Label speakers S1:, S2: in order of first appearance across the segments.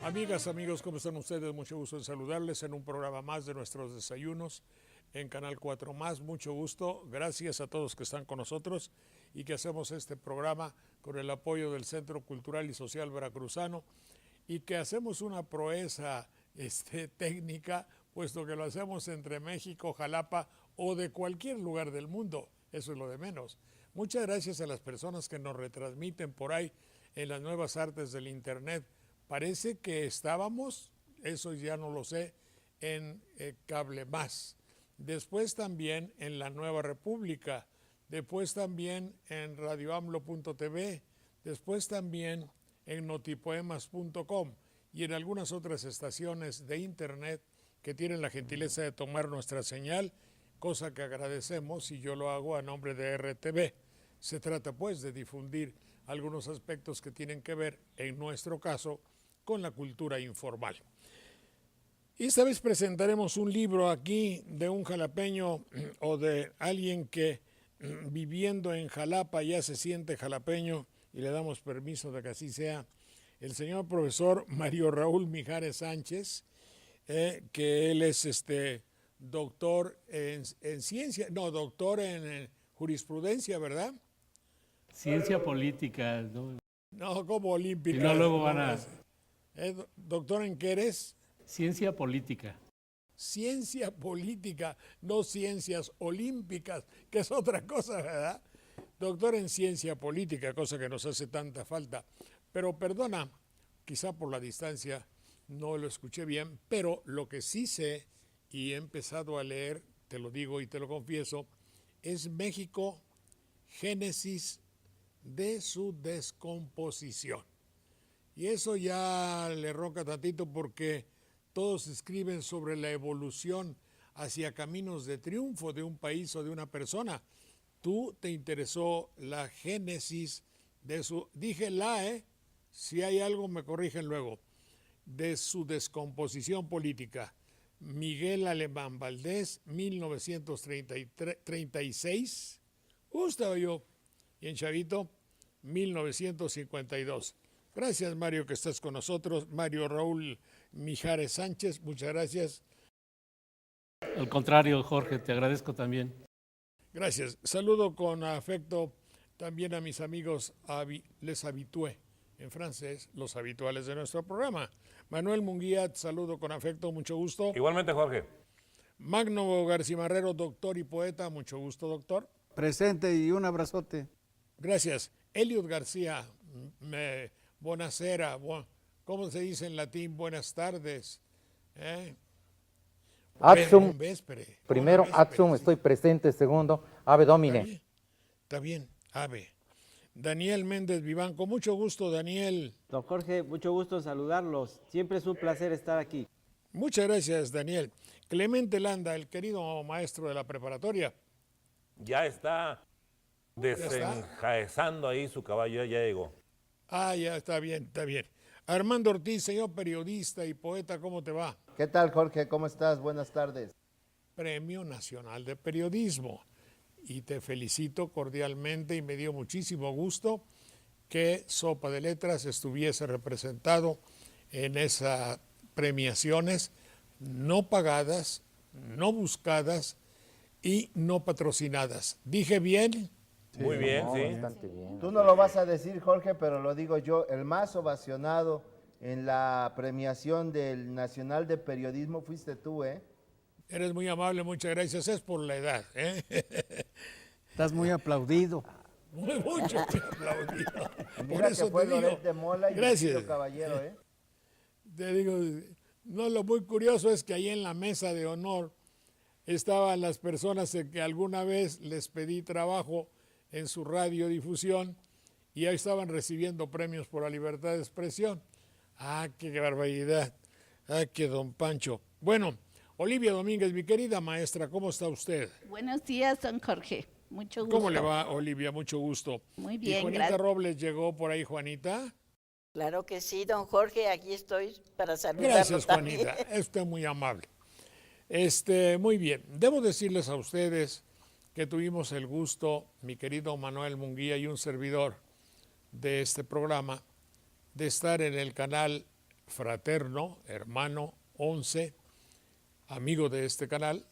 S1: Amigas, amigos, ¿cómo están ustedes? Mucho gusto en saludarles en un programa más de nuestros desayunos en Canal 4 Más. Mucho gusto, gracias a todos que están con nosotros y que hacemos este programa con el apoyo del Centro Cultural y Social Veracruzano y que hacemos una proeza técnica, puesto que lo hacemos entre México, Jalapa o de cualquier lugar del mundo. Eso es lo de menos. Muchas gracias a las personas que nos retransmiten por ahí en las nuevas artes del Internet. Parece que estábamos, eso ya no lo sé, en Cable Más. Después también en La Nueva República. Después también en radioamlo.tv. Después también en notipoemas.com y en algunas otras estaciones de internet que tienen la gentileza de tomar nuestra señal, cosa que agradecemos y yo lo hago a nombre de RTV. Se trata pues de difundir algunos aspectos que tienen que ver, en nuestro caso, con la cultura informal. Y esta vez presentaremos un libro aquí de un jalapeño o de alguien que viviendo en Jalapa ya se siente jalapeño y le damos permiso de que así sea, el señor profesor Mario Raúl Mijares Sánchez, que él es doctor en ciencia, no, doctor en jurisprudencia, ¿verdad?
S2: Ciencia política.
S1: No, como olímpica.
S2: Y no, luego van a...
S1: ¿Doctor en qué eres?
S2: Ciencia política.
S1: Ciencia política, no ciencias olímpicas, que es otra cosa, ¿verdad? Doctor en ciencia política, cosa que nos hace tanta falta. Pero perdona, quizá por la distancia no lo escuché bien, pero lo que sí sé y he empezado a leer, te lo digo y te lo confieso, es México, génesis de su descomposición. Y eso ya le ronca tantito porque todos escriben sobre la evolución hacia caminos de triunfo de un país o de una persona. Tú te interesó la génesis de su, dije si hay algo me corrigen luego, de su descomposición política. Miguel Alemán Valdés, 1936, estaba yo, y en Chavito, 1952. Gracias, Mario, que estás con nosotros. Mario Raúl Mijares Sánchez, muchas gracias.
S2: Al contrario, Jorge, te agradezco también.
S1: Gracias. Saludo con afecto también a mis amigos, les habitué, en francés, los habituales de nuestro programa. Manuel Munguía, saludo con afecto, mucho gusto.
S3: Igualmente, Jorge.
S1: Magno Garcimarrero, doctor y poeta, mucho gusto, doctor.
S4: Presente y un abrazote.
S1: Gracias. Eliot García, buonasera, ¿cómo se dice en latín? Buenas tardes.
S5: Atsum, primero Atsum, estoy presente, segundo, Ave Domine.
S1: Está bien, Ave. Daniel Méndez Vivanco, mucho gusto, Daniel.
S6: Don Jorge, mucho gusto en saludarlos. Siempre es un placer estar aquí.
S1: Muchas gracias, Daniel. Clemente Landa, el querido maestro de la preparatoria.
S3: Ya está desenjaezando ahí su caballo, ya llegó.
S1: Ya está bien, está bien. Armando Ortiz, señor periodista y poeta, ¿cómo te va?
S7: ¿Qué tal, Jorge? ¿Cómo estás? Buenas tardes.
S1: Premio Nacional de Periodismo. Y te felicito cordialmente y me dio muchísimo gusto que Sopa de Letras estuviese representado en esas premiaciones no pagadas, no buscadas y no patrocinadas. ¿Dije bien?
S3: Sí, muy bien, sí.
S5: Bastante bien.
S7: Tú no lo vas a decir, Jorge, pero lo digo yo. El más ovacionado en la premiación del Nacional de Periodismo fuiste tú, ¿eh?
S1: Eres muy amable, muchas gracias. Es por la edad, ¿eh?
S4: Estás muy aplaudido.
S1: Mucho aplaudido.
S7: Mira que fue Loret de Mola y
S1: gracias.
S7: Caballero, ¿eh?
S1: Te digo, no, lo muy curioso es que ahí en la mesa de honor estaban las personas que alguna vez les pedí trabajo en su radiodifusión y ahí estaban recibiendo premios por la libertad de expresión. Ah, qué barbaridad. Ah, qué don Pancho. Bueno, Olivia Domínguez, mi querida maestra, ¿cómo está usted?
S8: Buenos días, don Jorge. Mucho gusto.
S1: ¿Cómo le va, Olivia? Mucho gusto.
S8: Muy
S1: ¿Y
S8: bien,
S1: Juanita
S8: gracias.
S1: Robles llegó por ahí, Juanita?
S9: Claro que sí, don Jorge, aquí estoy para saludarlo
S1: Gracias,
S9: también.
S1: Juanita. Es usted muy amable. Muy bien. Debo decirles a ustedes que tuvimos el gusto, mi querido Manuel Munguía y un servidor de este programa, de estar en el canal Fraterno, Hermano 11, amigo de este canal,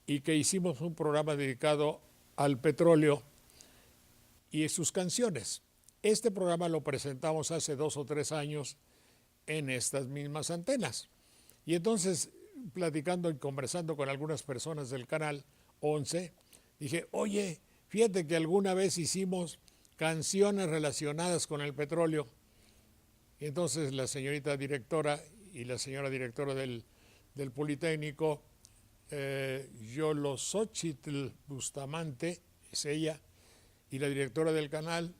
S1: y que hicimos un programa dedicado al petróleo y sus canciones. Este programa lo presentamos hace 2 o 3 años en estas mismas antenas. Y entonces, platicando y conversando con algunas personas del canal 11, dije, oye, fíjate que alguna vez hicimos canciones relacionadas con el petróleo. Y entonces la señorita directora y la señora directora del Politécnico, Yolosóchitl Bustamante, es ella, y la directora del canal,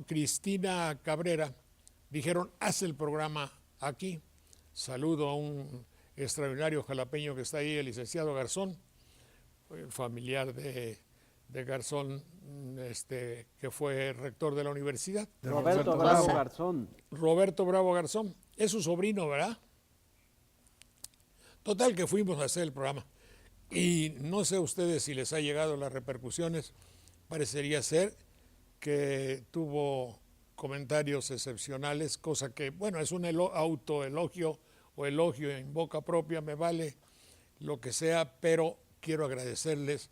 S1: Cristina Cabrera, dijeron, haz el programa aquí. Saludo a un extraordinario jalapeño que está ahí, el licenciado Garzón, familiar de Garzón, que fue rector de la universidad.
S6: Roberto Bravo Garzón.
S1: Roberto Bravo Garzón, es su sobrino, ¿verdad? Total que fuimos a hacer el programa. Y no sé a ustedes si les ha llegado las repercusiones, parecería ser que tuvo comentarios excepcionales, cosa que, bueno, es un autoelogio o elogio en boca propia, me vale lo que sea, pero quiero agradecerles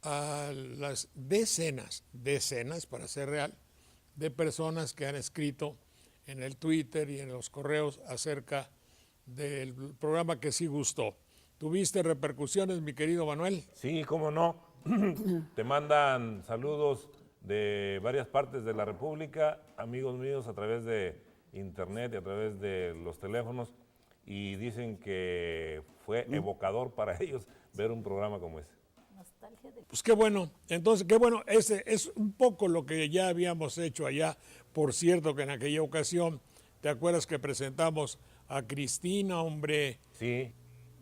S1: a las decenas para ser real, de personas que han escrito en el Twitter y en los correos acerca del programa que sí gustó. ¿Tuviste repercusiones, mi querido Manuel?
S3: Sí, cómo no. Te mandan saludos de varias partes de la República, amigos míos a través de internet y a través de los teléfonos, y dicen que fue evocador para ellos ver un programa como ese.
S1: Pues qué bueno, entonces qué bueno, ese es un poco lo que ya habíamos hecho allá. Por cierto que en aquella ocasión, ¿te acuerdas que presentamos a Cristina, hombre?
S3: Sí.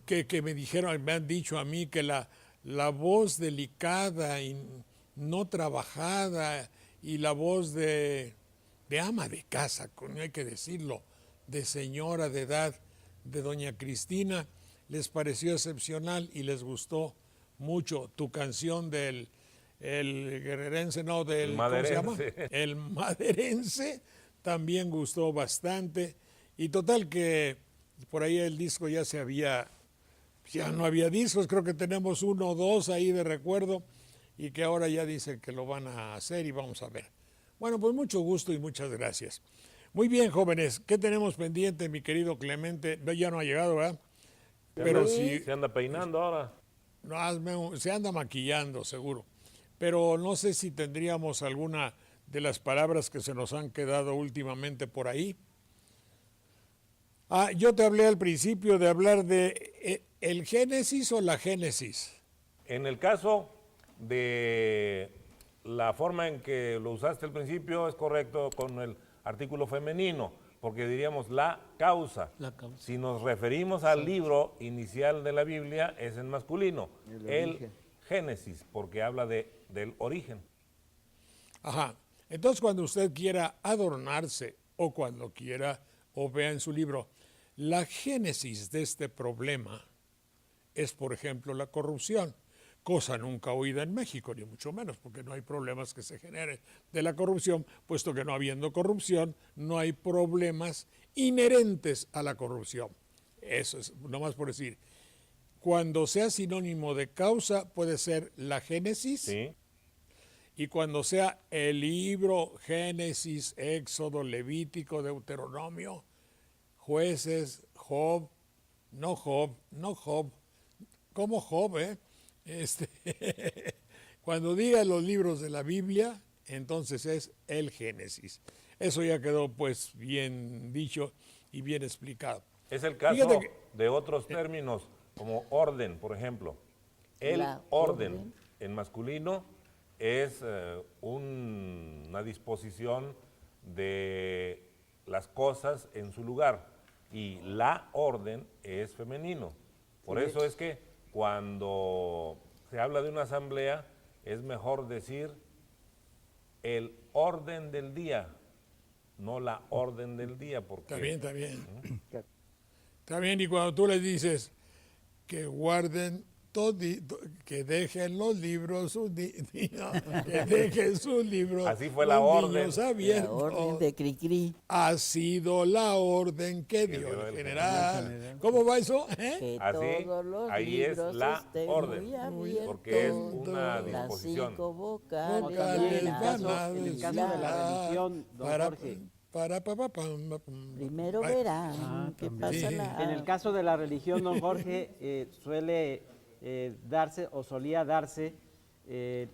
S1: Que me dijeron, me han dicho a mí que la voz delicada y no trabajada y la voz de ama de casa, no hay que decirlo, de señora de edad, de doña Cristina, les pareció excepcional y les gustó mucho tu canción del guerrerense, no, del ¿cómo se llama? El maderense, también gustó bastante. Y total que por ahí el disco ya no había discos, creo que tenemos 1 o 2 ahí de recuerdo y que ahora ya dicen que lo van a hacer y vamos a ver. Bueno, pues mucho gusto y muchas gracias. Muy bien, jóvenes, ¿qué tenemos pendiente, mi querido Clemente? No, ya no ha llegado, ¿verdad? Pero sí.
S3: Se anda peinando ahora.
S1: No, se anda maquillando, seguro. Pero no sé si tendríamos alguna de las palabras que se nos han quedado últimamente por ahí. Yo te hablé al principio de hablar de el Génesis o la Génesis.
S3: En el caso de la forma en que lo usaste al principio es correcto con el artículo femenino, porque diríamos la causa. Si nos referimos al libro inicial de la Biblia, es en masculino, el Génesis, porque habla del origen.
S1: Ajá. Entonces, cuando usted quiera adornarse o cuando quiera o vea en su libro, la génesis de este problema es, por ejemplo, la corrupción, cosa nunca oída en México, ni mucho menos, porque no hay problemas que se generen de la corrupción, puesto que no habiendo corrupción, no hay problemas inherentes a la corrupción. Eso es, nomás por decir. Cuando sea sinónimo de causa, puede ser la Génesis.
S3: Sí.
S1: Y cuando sea el libro Génesis, Éxodo, Levítico, Deuteronomio, Jueces, Job, no Job, como Job, cuando diga los libros de la Biblia, entonces es el Génesis. Eso ya quedó pues bien dicho y bien explicado.
S3: Es el caso de otros términos, como orden, por ejemplo. El orden en masculino es una disposición de las cosas en su lugar y la orden es femenino. Por eso es que cuando se habla de una asamblea es mejor decir el orden del día, no la orden del día. Porque,
S1: está bien, está bien. Está bien, y cuando tú les dices que guarden que dejen los libros, que dejen sus libros.
S3: Así fue la orden.
S9: La orden de Cricri.
S1: Ha sido la orden que dio el general. ¿Cómo va eso?
S9: Que
S3: Así,
S9: todos los
S3: ahí es
S9: libros
S3: la
S9: estén
S3: orden,
S9: muy
S3: porque es
S9: abiertos,
S3: una
S9: las
S3: disposición.
S9: 5
S6: Como
S9: vocales,
S6: también en el
S9: las
S6: caso de la religión, don Jorge.
S9: Primero verán qué pasa
S1: Sí.
S6: En el caso de la religión, don Jorge, suele darse o solía darse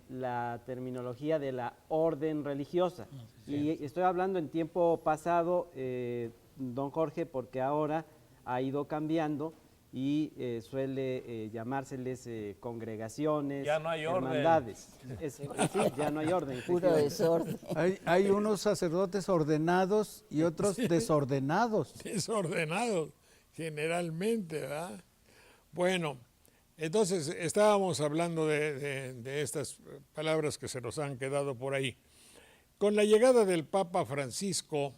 S6: la terminología de la orden religiosa. Y estoy hablando en tiempo pasado, don Jorge, porque ahora ha ido cambiando y suele llamárseles congregaciones,
S3: Ya no hay orden.
S6: hermandades. Sí, ya no hay orden.
S9: puro desorden.
S4: Hay unos sacerdotes ordenados y otros desordenados.
S1: Desordenados, generalmente, ¿verdad? Bueno, entonces estábamos hablando de estas palabras que se nos han quedado por ahí. Con la llegada del Papa Francisco,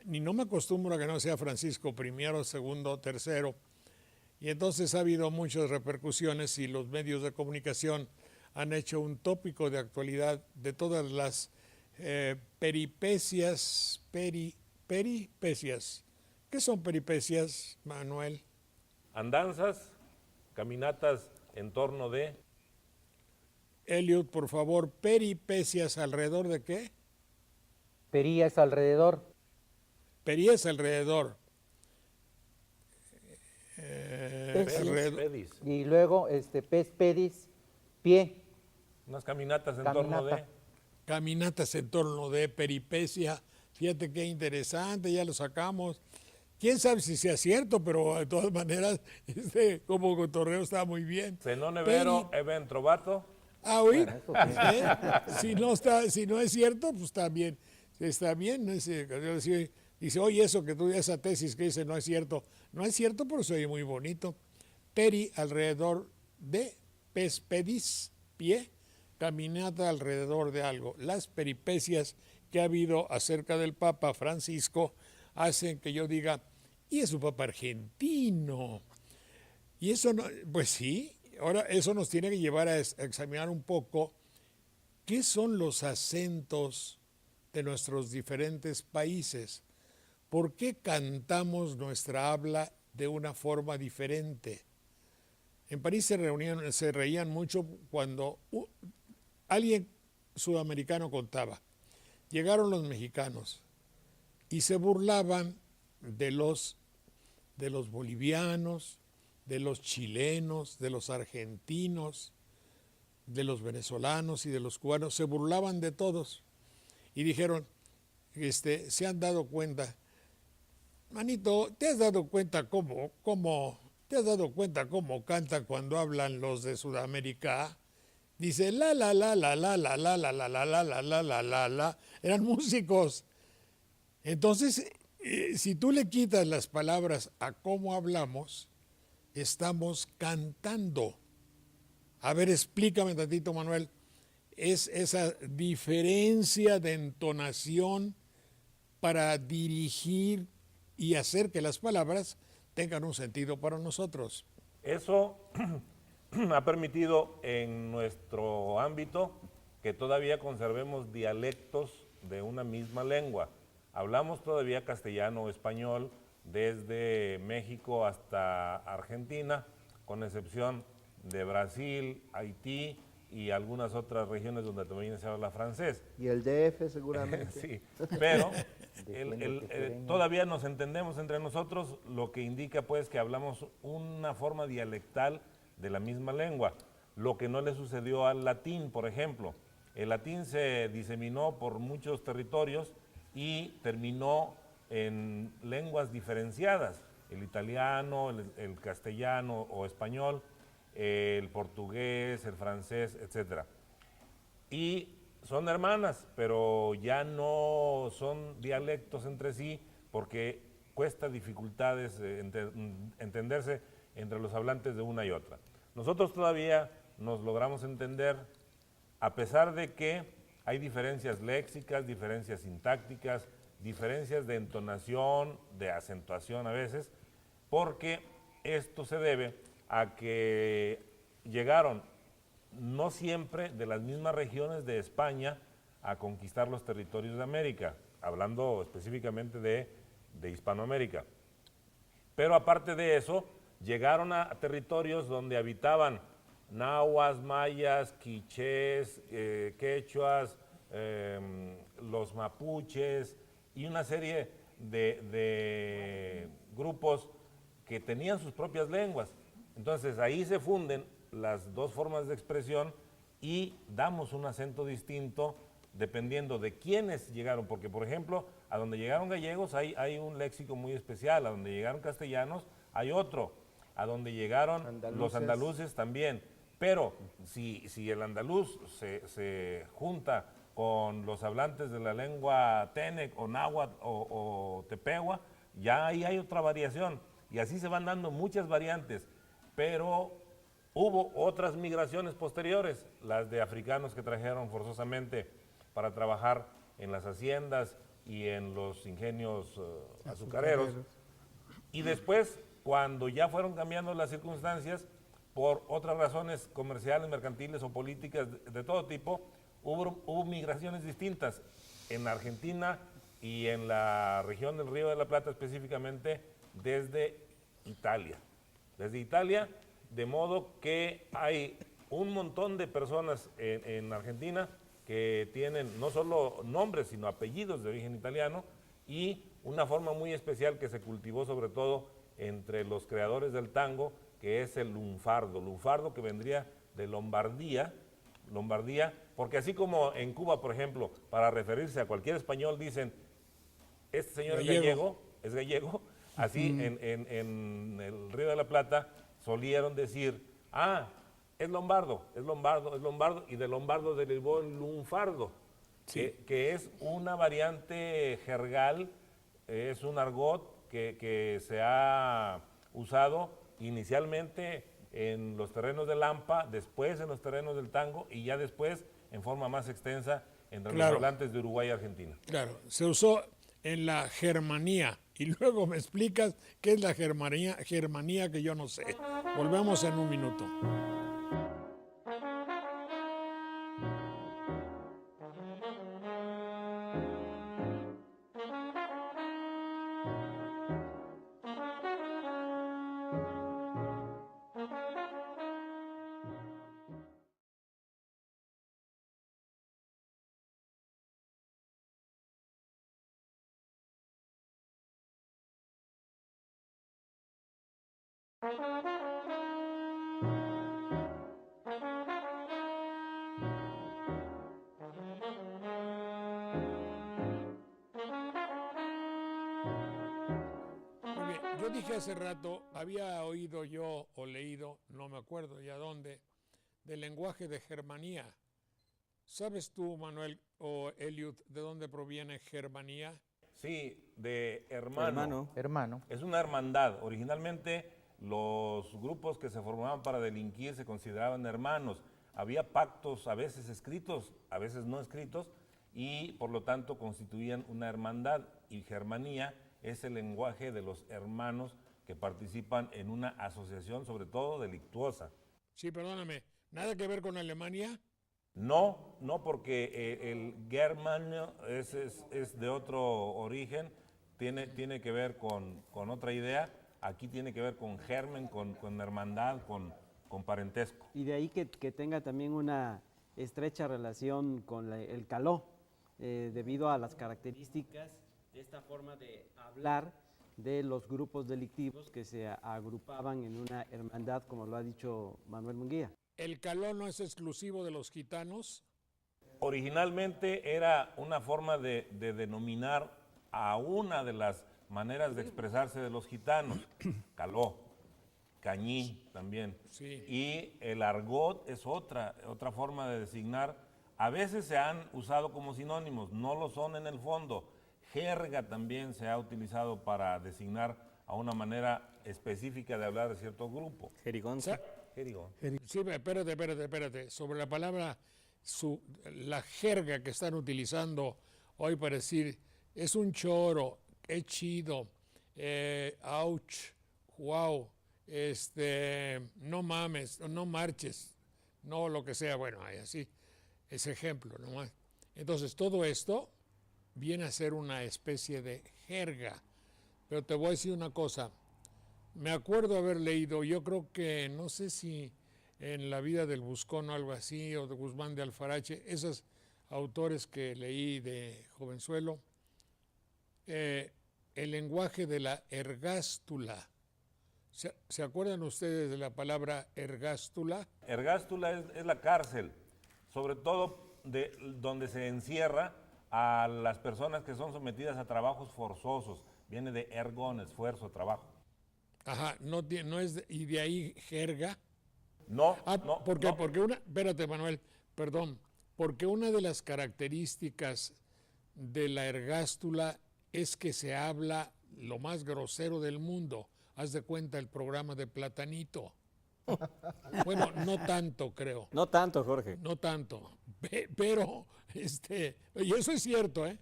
S1: y no me acostumbro a que no sea Francisco primero, segundo, tercero, y entonces ha habido muchas repercusiones y los medios de comunicación han hecho un tópico de actualidad de todas las peripecias. ¿Qué son peripecias, Manuel?
S3: Andanzas, caminatas en torno de...
S1: Elliot, por favor, peripecias alrededor de qué?
S5: Perías alrededor.
S1: Perías alrededor.
S3: Pedis, pedis.
S5: Y luego pes pedis, pie.
S3: Unas caminatas en torno de...
S5: Caminata.
S1: Caminatas en torno de peripecia. Fíjate qué interesante, ya lo sacamos. Quién sabe si sea cierto, pero de todas maneras, como cotorreo está muy bien.
S3: Se non è vero, è ben trovato.
S1: Ah, oí. Si no es cierto, pues está bien. Está bien. Dice, oye, eso que tú, esa tesis que dice no es cierto. No es cierto, pero se oye muy bonito. Peri alrededor de, pes pedis, pie, caminata alrededor de algo. Las peripecias que ha habido acerca del Papa Francisco hacen que yo diga, y es un Papa argentino. Y eso no, pues sí, ahora eso nos tiene que llevar a examinar un poco qué son los acentos de nuestros diferentes países. ¿Por qué cantamos nuestra habla de una forma diferente? En París se reían mucho cuando alguien sudamericano contaba. Llegaron los mexicanos y se burlaban de los bolivianos, de los chilenos, de los argentinos, de los venezolanos y de los cubanos. Se burlaban de todos y dijeron, se han dado cuenta, manito, ¿te has dado cuenta cómo cantan cuando hablan los de Sudamérica? Dice la la la la la la la la la la la la la la la la. Eran músicos. Entonces, si tú le quitas las palabras a cómo hablamos, estamos cantando. A ver, explícame tantito, Manuel. Es esa diferencia de entonación para dirigir y hacer que las palabras tengan un sentido para nosotros.
S3: Eso ha permitido en nuestro ámbito que todavía conservemos dialectos de una misma lengua. Hablamos todavía castellano o español desde México hasta Argentina, con excepción de Brasil, Haití y algunas otras regiones donde también se habla francés.
S7: Y el DF seguramente.
S3: Sí, pero todavía nos entendemos entre nosotros, lo que indica pues que hablamos una forma dialectal de la misma lengua, lo que no le sucedió al latín, por ejemplo. El latín se diseminó por muchos territorios y terminó en lenguas diferenciadas, el italiano, el castellano o español, el portugués, el francés, etc. y son hermanas, pero ya no son dialectos entre sí porque cuesta dificultades entenderse entre los hablantes de una y otra. Nosotros todavía nos logramos entender a pesar de que hay diferencias léxicas, diferencias sintácticas, diferencias de entonación, de acentuación a veces, porque esto se debe a que llegaron no siempre de las mismas regiones de España a conquistar los territorios de América, hablando específicamente de Hispanoamérica. Pero aparte de eso, llegaron a territorios donde habitaban nahuas, mayas, quichés, quechuas, los mapuches y una serie de grupos que tenían sus propias lenguas. Entonces ahí se funden las dos formas de expresión y damos un acento distinto dependiendo de quiénes llegaron, porque por ejemplo, a donde llegaron gallegos hay un léxico muy especial, a donde llegaron castellanos hay otro, a donde llegaron los andaluces también, pero si el andaluz se junta con los hablantes de la lengua tenec o náhuatl o tepehua, ya ahí hay otra variación, y así se van dando muchas variantes, pero hubo otras migraciones posteriores, las de africanos que trajeron forzosamente para trabajar en las haciendas y en los ingenios azucareros. Y después, cuando ya fueron cambiando las circunstancias, por otras razones comerciales, mercantiles o políticas de todo tipo, hubo migraciones distintas en Argentina y en la región del Río de la Plata específicamente desde Italia. Desde Italia, de modo que hay un montón de personas en Argentina que tienen no solo nombres, sino apellidos de origen italiano y una forma muy especial que se cultivó sobre todo entre los creadores del tango, que es el lunfardo que vendría de Lombardía, porque así como en Cuba, por ejemplo, para referirse a cualquier español dicen, este señor es gallego, así en el Río de la Plata solieron decir, es lombardo, y de lombardo derivó el lunfardo, que es una variante jergal, es un argot que se ha usado inicialmente en los terrenos del Lampa, después en los terrenos del tango y ya después en forma más extensa entre los hablantes de Uruguay y Argentina.
S1: Claro, se usó en la germanía y luego me explicas qué es la germanía que yo no sé. Volvemos en un minuto. Yo dije hace rato, había oído yo o leído, no me acuerdo ya dónde, del lenguaje de Germanía. ¿Sabes tú, Manuel o Eliud, de dónde proviene Germanía?
S3: Sí, de hermano. Es una hermandad. Originalmente los grupos que se formaban para delinquir se consideraban hermanos. Había pactos a veces escritos, a veces no escritos, y por lo tanto constituían una hermandad. Y Germanía es el lenguaje de los hermanos que participan en una asociación, sobre todo delictuosa.
S1: Sí, perdóname, ¿nada que ver con Alemania?
S3: No, porque el germanio es de otro origen, tiene que ver con otra idea, aquí tiene que ver con germen, con hermandad, con parentesco.
S6: Y de ahí que tenga también una estrecha relación con el caló, debido a las características de esta forma de hablar de los grupos delictivos que se agrupaban en una hermandad, como lo ha dicho Manuel Munguía.
S1: ¿El caló no es exclusivo de los gitanos?
S3: Originalmente era una forma de denominar a una de las maneras de expresarse de los gitanos, caló, cañí también.
S1: Sí.
S3: Y el argot es otra forma de designar A veces se han usado como sinónimos, no lo son en el fondo. Jerga también se ha utilizado para designar a una manera específica de hablar de cierto grupo.
S6: Jerigonza.
S3: Jerigón.
S1: Sí, espérate. Sobre la palabra, la jerga que están utilizando hoy para decir, es un choro, es chido, ouch, wow, no mames, no marches, no lo que sea, bueno, hay así, ese ejemplo nomás. Entonces, todo esto viene a ser una especie de jerga. Pero te voy a decir una cosa. Me acuerdo haber leído, yo creo que, no sé si en La vida del Buscón o algo así, o de Guzmán de Alfarache, esos autores que leí de jovenzuelo, el lenguaje de la ergástula. ¿Se acuerdan ustedes de la palabra ergástula?
S3: Ergástula es la cárcel, sobre todo donde se encierra a las personas que son sometidas a trabajos forzosos. Viene de ergon, esfuerzo, trabajo.
S1: Ajá, no es y de ahí jerga.
S3: No,
S1: ¿Por qué?
S3: no.
S1: Porque espérate, Manuel, perdón, porque una de las características de la ergástula es que se habla lo más grosero del mundo. Haz de cuenta el programa de Platanito. Bueno, no tanto, creo.
S6: No tanto, Jorge.
S1: No tanto, pero, y eso es cierto, ¿eh?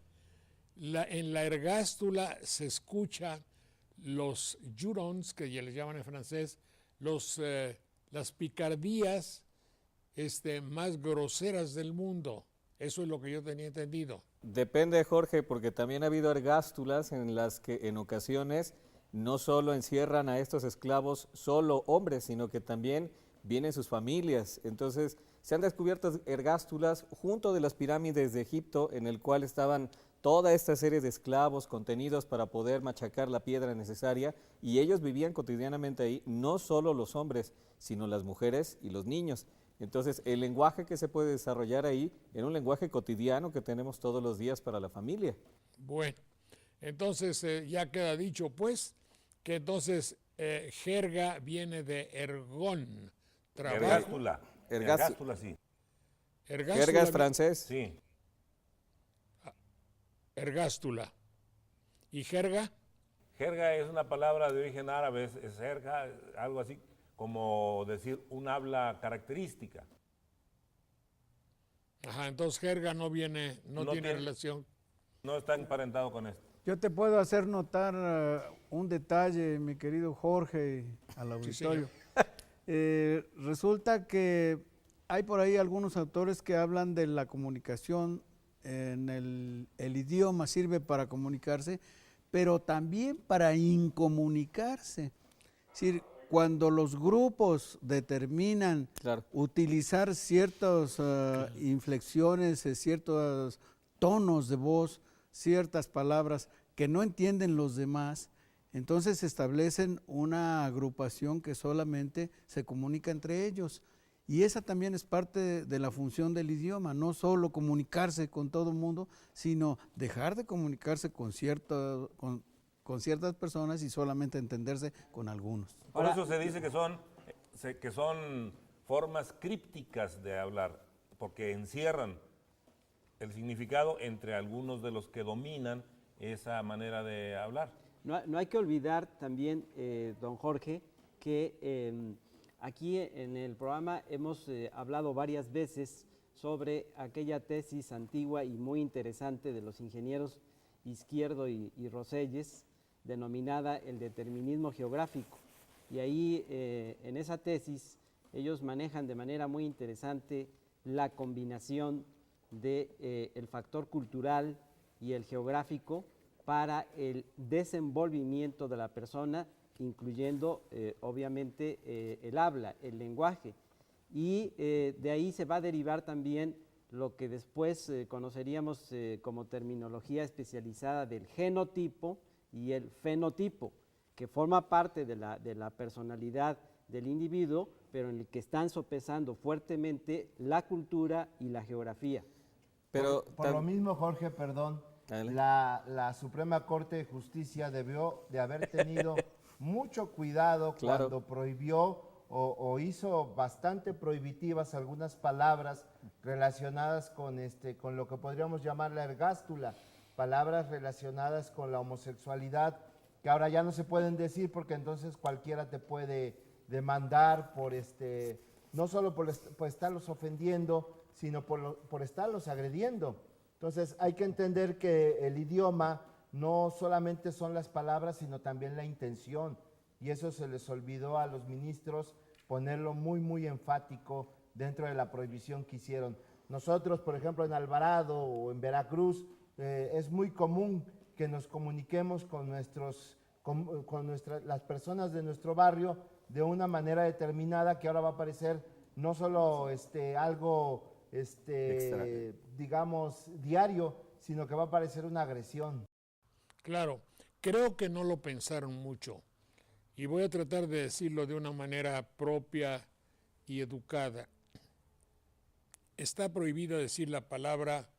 S1: En la ergástula se escucha los jurons, que ya les llaman en francés, las picardías más groseras del mundo. Eso es lo que yo tenía entendido.
S10: Depende, Jorge, porque también ha habido ergástulas en las que en ocasiones no solo encierran a estos esclavos solo hombres, sino que también vienen sus familias. Entonces, se han descubierto ergástulas junto de las pirámides de Egipto, en el cual estaban toda esta serie de esclavos contenidos para poder machacar la piedra necesaria, y ellos vivían cotidianamente ahí, no solo los hombres, sino las mujeres y los niños. Entonces, el lenguaje que se puede desarrollar ahí era un lenguaje cotidiano que tenemos todos los días para la familia.
S1: Bueno, entonces ya queda dicho, pues, que entonces jerga viene de ergón.
S3: Ergástula. Ergástula, sí.
S10: Jerga es francés.
S3: Sí.
S1: Ergástula. ¿Y jerga?
S3: Jerga es una palabra de origen árabe, es jerga, algo así como decir un habla característica.
S1: Ajá, entonces jerga no tiene relación.
S3: No está emparentado con esto.
S4: Yo te puedo hacer notar un detalle, mi querido Jorge, al auditorio. Resulta que hay por ahí algunos autores que hablan de la comunicación en el idioma, sirve para comunicarse, pero también para incomunicarse. Es decir, cuando los grupos determinan utilizar ciertas inflexiones, ciertos tonos de voz, ciertas palabras que no entienden los demás, entonces establecen una agrupación que solamente se comunica entre ellos. Y esa también es parte de la función del idioma, no solo comunicarse con todo el mundo, sino dejar de comunicarse con ciertas personas y solamente entenderse con algunos.
S3: Por eso se dice que son formas crípticas de hablar, porque encierran el significado entre algunos de los que dominan esa manera de hablar.
S6: No hay que olvidar también, don Jorge, que aquí en el programa hemos hablado varias veces sobre aquella tesis antigua y muy interesante de los ingenieros Izquierdo y Roselles, denominada el determinismo geográfico. Y ahí, en esa tesis, ellos manejan de manera muy interesante la combinación del factor cultural y el geográfico para el desenvolvimiento de la persona, incluyendo obviamente el habla, el lenguaje. Y de ahí se va a derivar también lo que después conoceríamos como terminología especializada del genotipo y el fenotipo, que forma parte de la personalidad del individuo, pero en el que están sopesando fuertemente la cultura y la geografía.
S10: Pero
S7: por lo mismo, Jorge, perdón, la Suprema Corte de Justicia debió de haber tenido mucho cuidado cuando prohibió o hizo bastante prohibitivas algunas palabras relacionadas con lo que podríamos llamar la ergástula, palabras relacionadas con la homosexualidad, que ahora ya no se pueden decir porque entonces cualquiera te puede demandar por no solo por estarlos ofendiendo, sino por estarlos agrediendo. Entonces hay que entender que el idioma no solamente son las palabras, sino también la intención. Y eso se les olvidó a los ministros ponerlo muy, muy enfático dentro de la prohibición que hicieron. Nosotros, por ejemplo, en Alvarado o en Veracruz, es muy común que nos comuniquemos con las personas de nuestro barrio de una manera determinada, que ahora va a parecer no solo algo, digamos, diario, sino que va a parecer una agresión.
S1: Claro, creo que no lo pensaron mucho. Y voy a tratar de decirlo de una manera propia y educada. Está prohibido decir la palabra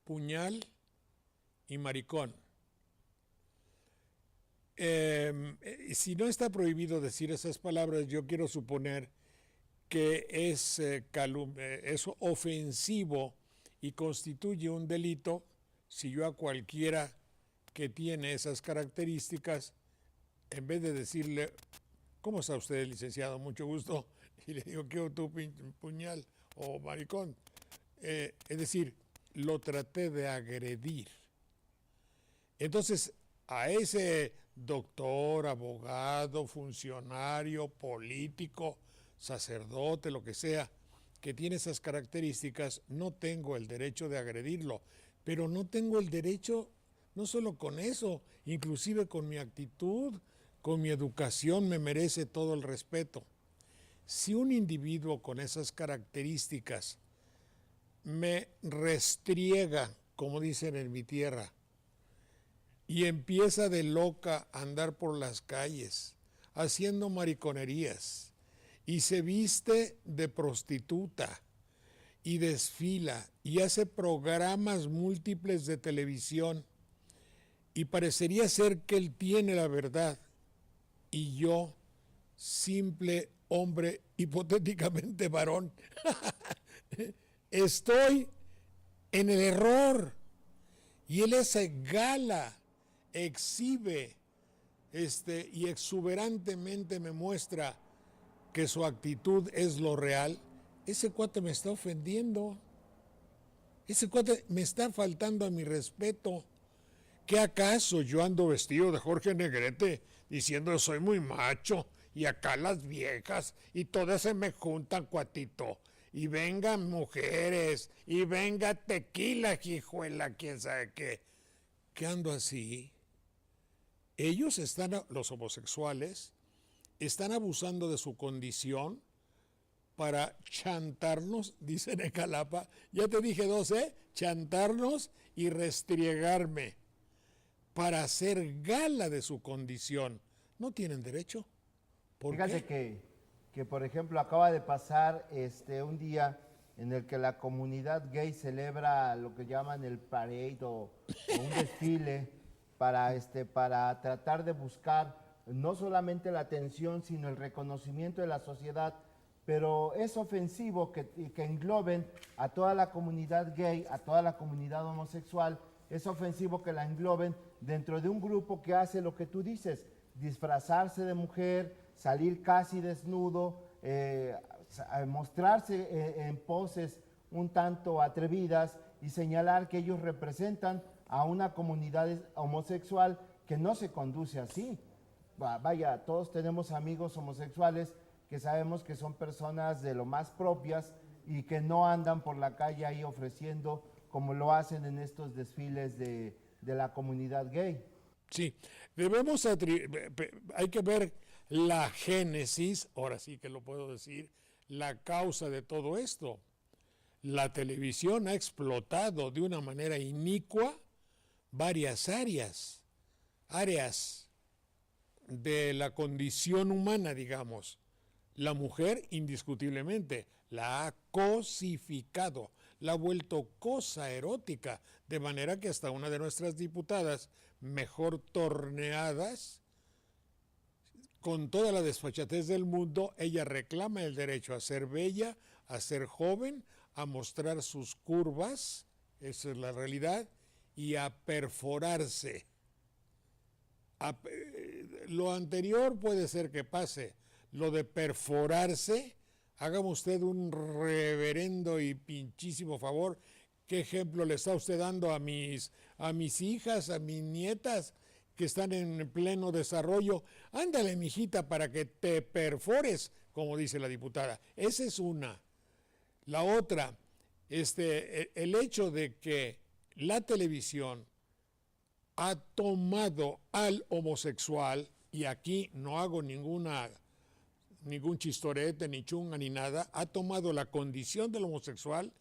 S1: puñal y maricón. Si no está prohibido decir esas palabras, yo quiero suponer que es ofensivo y constituye un delito si yo a cualquiera que tiene esas características, en vez de decirle, ¿cómo está usted, licenciado? Mucho gusto. Y le digo, ¿qué tu puñal o maricón? Es decir, lo traté de agredir. Entonces, a ese doctor, abogado, funcionario, político, sacerdote, lo que sea, que tiene esas características, no tengo el derecho de agredirlo, pero no tengo el derecho, no solo con eso, inclusive con mi actitud, con mi educación, me merece todo el respeto. Si un individuo con esas características me restriega, como dicen en mi tierra, y empieza de loca a andar por las calles, haciendo mariconerías, y se viste de prostituta, y desfila, y hace programas múltiples de televisión, y parecería ser que él tiene la verdad, y yo, simple hombre, hipotéticamente varón, estoy en el error. Y él esa gala, exhibe y exuberantemente me muestra que su actitud es lo real. Ese cuate me está ofendiendo. Ese cuate me está faltando a mi respeto. ¿Qué acaso yo ando vestido de Jorge Negrete diciendo soy muy macho y acá las viejas y todas se me juntan, cuatito? Y vengan mujeres y venga tequila, hijuela, quién sabe qué. ¿Qué ando así? Ellos los homosexuales, están abusando de su condición para chantarnos, dicen en Jalapa, ya te dije dos, chantarnos y restriegarme, para hacer gala de su condición. No tienen derecho. ¿Por
S7: Fíjate
S1: qué?
S7: que, por ejemplo, acaba de pasar un día en el que la comunidad gay celebra lo que llaman el parade o un desfile para tratar de buscar no solamente la atención, sino el reconocimiento de la sociedad, pero es ofensivo que engloben a toda la comunidad gay, a toda la comunidad homosexual. Es ofensivo que la engloben dentro de un grupo que hace lo que tú dices, disfrazarse de mujer, salir casi desnudo, mostrarse en poses un tanto atrevidas y señalar que ellos representan a una comunidad homosexual que no se conduce así. Vaya, todos tenemos amigos homosexuales que sabemos que son personas de lo más propias y que no andan por la calle ahí ofreciendo como lo hacen en estos desfiles de la comunidad gay.
S1: Sí, hay que ver la génesis, ahora sí que lo puedo decir, la causa de todo esto. La televisión ha explotado de una manera inicua varias áreas de la condición humana, digamos. La mujer, indiscutiblemente, la ha cosificado, la ha vuelto cosa erótica, de manera que hasta una de nuestras diputadas mejor torneadas con toda la desfachatez del mundo, ella reclama el derecho a ser bella, a ser joven, a mostrar sus curvas, esa es la realidad, y a perforarse. Lo anterior puede ser que pase, lo de perforarse, hágame usted un reverendo y pinchísimo favor. ¿Qué ejemplo le está usted dando a mis hijas, a mis nietas que están en pleno desarrollo? Ándale, mijita, para que te perfores, como dice la diputada. Esa es una. La otra, el hecho de que la televisión ha tomado al homosexual, y aquí no hago ningún chistorete, ni chunga, ni nada, ha tomado la condición del homosexual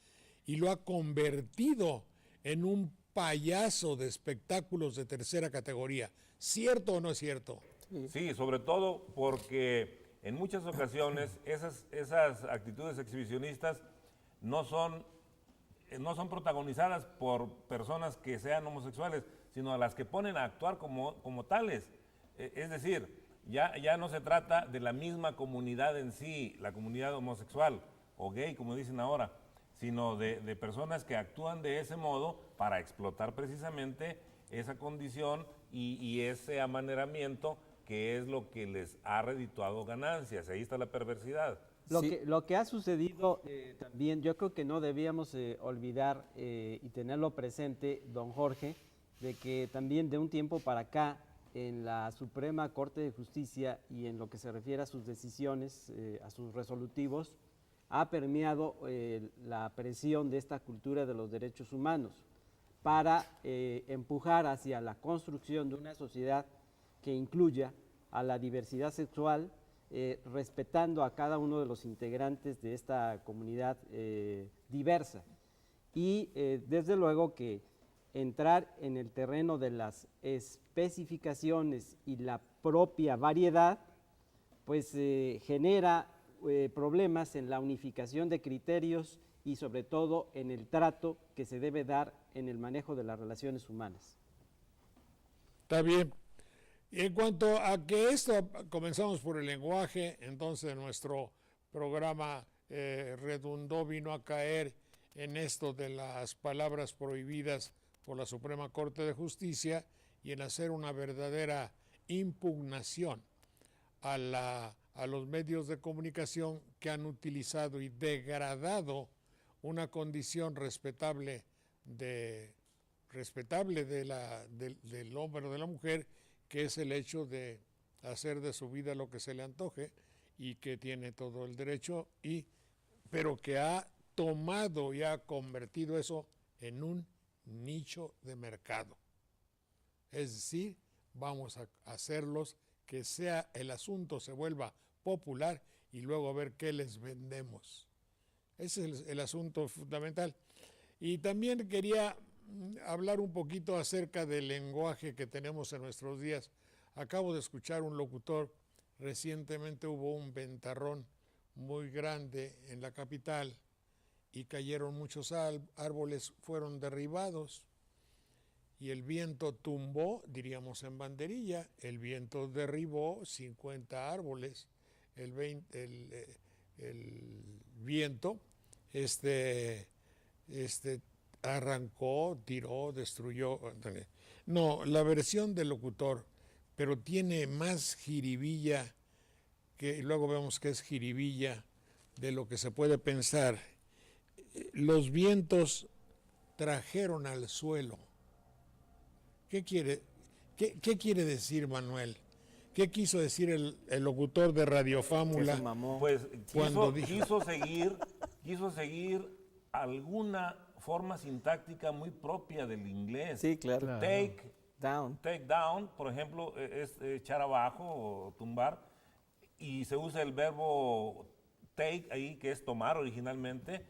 S1: y lo ha convertido en un payaso de espectáculos de tercera categoría. ¿Cierto o no es cierto?
S3: Sí, sobre todo porque en muchas ocasiones esas actitudes exhibicionistas no son protagonizadas por personas que sean homosexuales, sino a las que ponen a actuar como tales. Es decir, ya no se trata de la misma comunidad en sí, la comunidad homosexual o gay, como dicen ahora, sino de personas que actúan de ese modo para explotar precisamente esa condición y ese amaneramiento que es lo que les ha redituado ganancias. Ahí está la perversidad.
S6: Lo que ha sucedido también, yo creo que no debíamos olvidar y tenerlo presente, don Jorge, de que también de un tiempo para acá, en la Suprema Corte de Justicia y en lo que se refiere a sus decisiones, a sus resolutivos, ha permeado la presión de esta cultura de los derechos humanos para empujar hacia la construcción de una sociedad que incluya a la diversidad sexual, respetando a cada uno de los integrantes de esta comunidad diversa. Y desde luego que entrar en el terreno de las especificaciones y la propia variedad, pues genera problemas en la unificación de criterios y sobre todo en el trato que se debe dar en el manejo de las relaciones humanas.
S1: Está bien. Y en cuanto a que esto, comenzamos por el lenguaje, entonces nuestro programa vino a caer en esto de las palabras prohibidas por la Suprema Corte de Justicia y en hacer una verdadera impugnación a los medios de comunicación que han utilizado y degradado una condición respetable del hombre o de la mujer, que es el hecho de hacer de su vida lo que se le antoje y que tiene todo el derecho, pero que ha tomado y ha convertido eso en un nicho de mercado. Es decir, vamos a hacerlos que el asunto se vuelva popular y luego a ver qué les vendemos. Ese es el asunto fundamental. Y también quería hablar un poquito acerca del lenguaje que tenemos en nuestros días. Acabo de escuchar un locutor, recientemente hubo un ventarrón muy grande en la capital y cayeron muchos árboles, fueron derribados y el viento tumbó, diríamos en banderilla, el viento derribó 50 árboles, el viento arrancó, tiró, destruyó. No, la versión del locutor, pero tiene más jiribilla, que luego vemos que es jiribilla de lo que se puede pensar. Los vientos trajeron al suelo. ¿Qué quiere decir, Manuel? ¿Qué quiso decir el locutor de Radio Fámula?
S3: Pues quiso seguir alguna forma sintáctica muy propia del inglés.
S10: Sí, claro.
S3: Take down, por ejemplo, es echar abajo o tumbar, y se usa el verbo take ahí, que es tomar originalmente,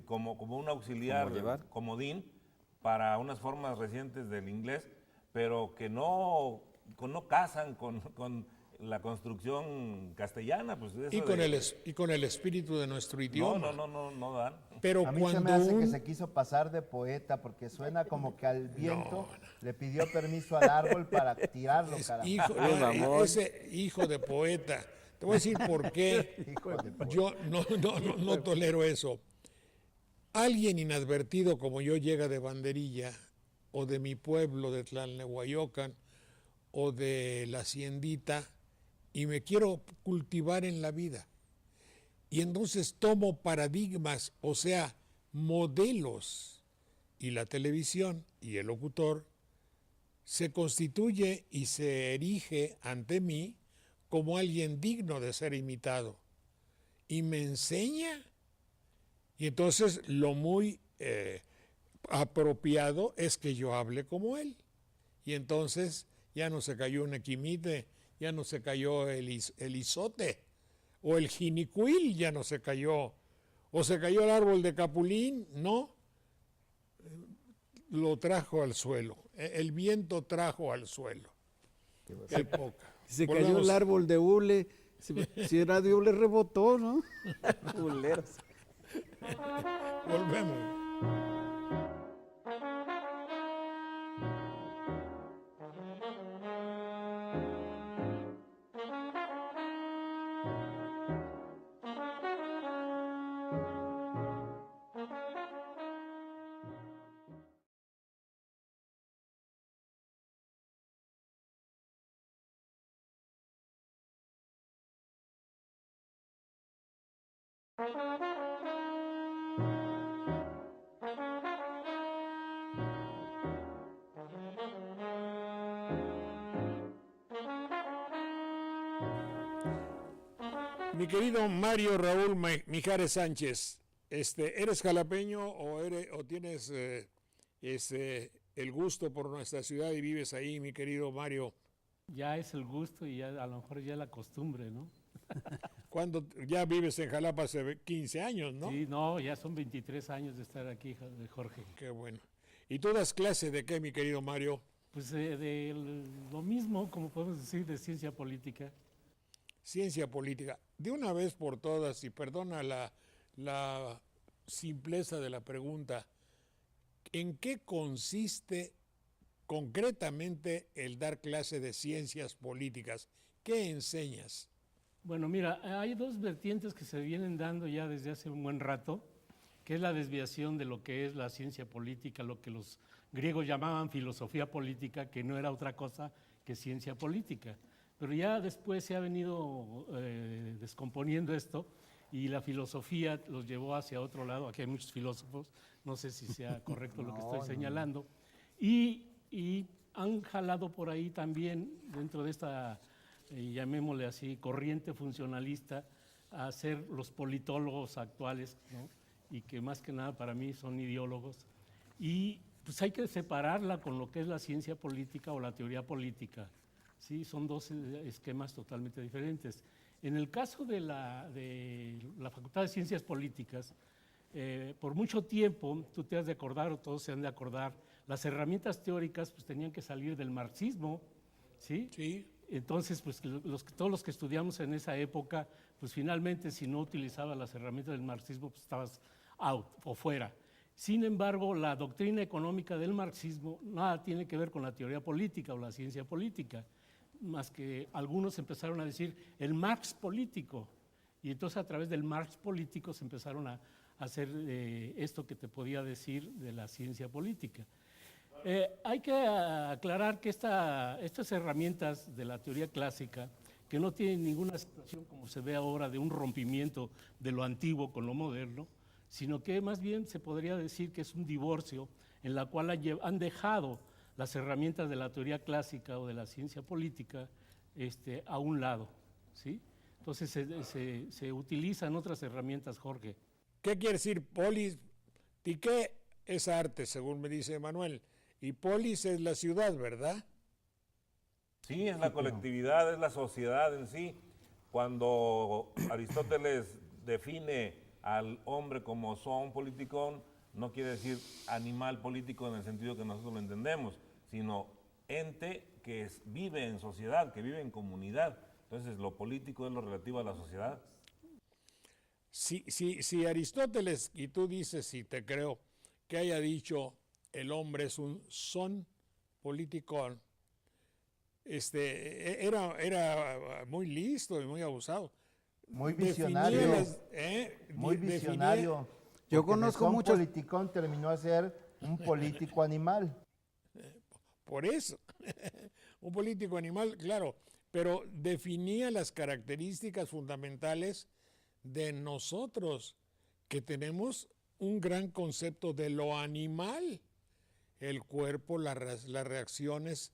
S3: como un auxiliar comodín para unas formas recientes del inglés, pero que no casan con la construcción castellana. Pues eso
S1: y con el espíritu de nuestro idioma.
S3: No dan.
S1: Pero
S7: a mí se me hace que se quiso pasar de poeta porque suena como que al viento le pidió permiso al árbol para tirarlo, caramba.
S1: Ese hijo de poeta. Te voy a decir por qué yo no tolero eso. Alguien inadvertido como yo llega de Banderilla o de mi pueblo de Tlalnehuayocan o de la Haciendita y me quiero cultivar en la vida. Y entonces tomo paradigmas, o sea, modelos, y la televisión y el locutor se constituye y se erige ante mí como alguien digno de ser imitado. Y me enseña, y entonces lo muy apropiado es que yo hable como él. Y entonces ya no se cayó un equimite, ya no se cayó el izote, o el jinicuil ya no se cayó, o se cayó el árbol de capulín, no, lo trajo al suelo, el viento trajo al suelo. Qué poca.
S4: Se cayó el árbol de hule, si era de hule rebotó, ¿no?
S10: Huleros.
S1: Volvemos. Mi querido Mario Raúl Mijares Sánchez, ¿eres jalapeño o tienes el gusto por nuestra ciudad y vives ahí, mi querido Mario?
S2: Ya es el gusto y ya a lo mejor ya la costumbre, ¿no?
S1: Cuando ya vives en Jalapa hace 15 años, ¿no?
S2: Sí, no, ya son 23 años de estar aquí, Jorge.
S1: Qué bueno. ¿Y tú das clase de qué, mi querido Mario?
S2: Pues de lo mismo, como podemos decir, de ciencia política.
S1: Ciencia política. De una vez por todas, y perdona la simpleza de la pregunta, ¿en qué consiste concretamente el dar clase de ciencias políticas? ¿Qué enseñas?
S2: Bueno, mira, hay dos vertientes que se vienen dando ya desde hace un buen rato, que es la desviación de lo que es la ciencia política, lo que los griegos llamaban filosofía política, que no era otra cosa que ciencia política. Pero ya después se ha venido descomponiendo esto y la filosofía los llevó hacia otro lado. Aquí hay muchos filósofos, no sé si sea correcto lo que estoy señalando. Y han jalado por ahí también, dentro de esta, llamémosle así, corriente funcionalista, a ser los politólogos actuales, ¿no? Y que más que nada para mí son ideólogos. Y pues hay que separarla con lo que es la ciencia política o la teoría política. Sí, son dos esquemas totalmente diferentes. En el caso de la Facultad de Ciencias Políticas, por mucho tiempo, tú te has de acordar, o todos se han de acordar, las herramientas teóricas pues, tenían que salir del marxismo, ¿sí?
S1: Sí.
S2: Entonces, pues todos los que estudiamos en esa época, pues finalmente si no utilizabas las herramientas del marxismo, pues estabas out o fuera. Sin embargo, la doctrina económica del marxismo nada tiene que ver con la teoría política o la ciencia política, más que algunos empezaron a decir el Marx político, y entonces a través del Marx político se empezaron a hacer esto que te podía decir de la ciencia política. Hay que aclarar que estas herramientas de la teoría clásica, que no tienen ninguna situación como se ve ahora de un rompimiento de lo antiguo con lo moderno, sino que más bien se podría decir que es un divorcio en la cual han dejado las herramientas de la teoría clásica o de la ciencia política a un lado, ¿sí? Entonces se utilizan otras herramientas, Jorge.
S1: ¿Qué quiere decir polis? Tiqué es arte, según me dice Manuel, y polis es la ciudad, ¿verdad?
S3: Sí, es la colectividad, es la sociedad en sí. Cuando Aristóteles define al hombre como zoon politicón, no quiere decir animal político en el sentido que nosotros lo entendemos, sino ente que vive en sociedad, que vive en comunidad. Entonces, lo político es lo relativo a la sociedad.
S1: Si Aristóteles, y tú dices, y te creo, que haya dicho el hombre es un son politicón, era muy listo y muy abusado.
S7: Muy visionario. Muy visionario.
S4: Yo conozco muchos.
S7: Politicón terminó a ser un político animal.
S1: Por eso, un político animal, claro, pero definía las características fundamentales de nosotros, que tenemos un gran concepto de lo animal, el cuerpo, las reacciones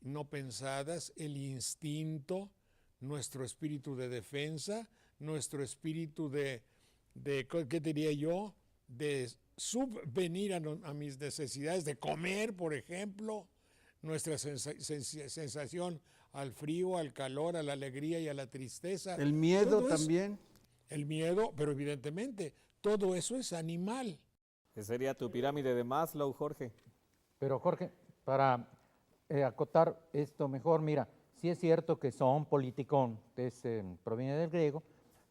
S1: no pensadas, el instinto, nuestro espíritu de defensa, nuestro espíritu de ¿qué diría yo? De subvenir a mis necesidades, de comer, por ejemplo, nuestra sensación al frío, al calor, a la alegría y a la tristeza.
S4: El miedo también.
S1: El miedo, pero evidentemente todo eso es animal.
S10: Esa sería tu pirámide de Maslow, Jorge.
S5: Pero Jorge, para acotar esto mejor, mira, sí es cierto que son politicón, proviene del griego,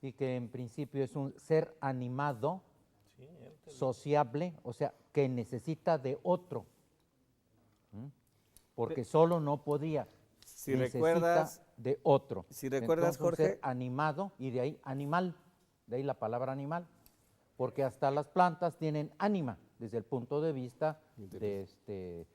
S5: y que en principio es un ser animado, sociable, o sea, que necesita de otro, porque solo no podía.
S10: Si recuerdas,
S5: de otro.
S10: Si recuerdas,
S5: entonces,
S10: Jorge,
S5: un ser animado, y de ahí animal, de ahí la palabra animal, porque hasta las plantas tienen ánima desde el punto de vista de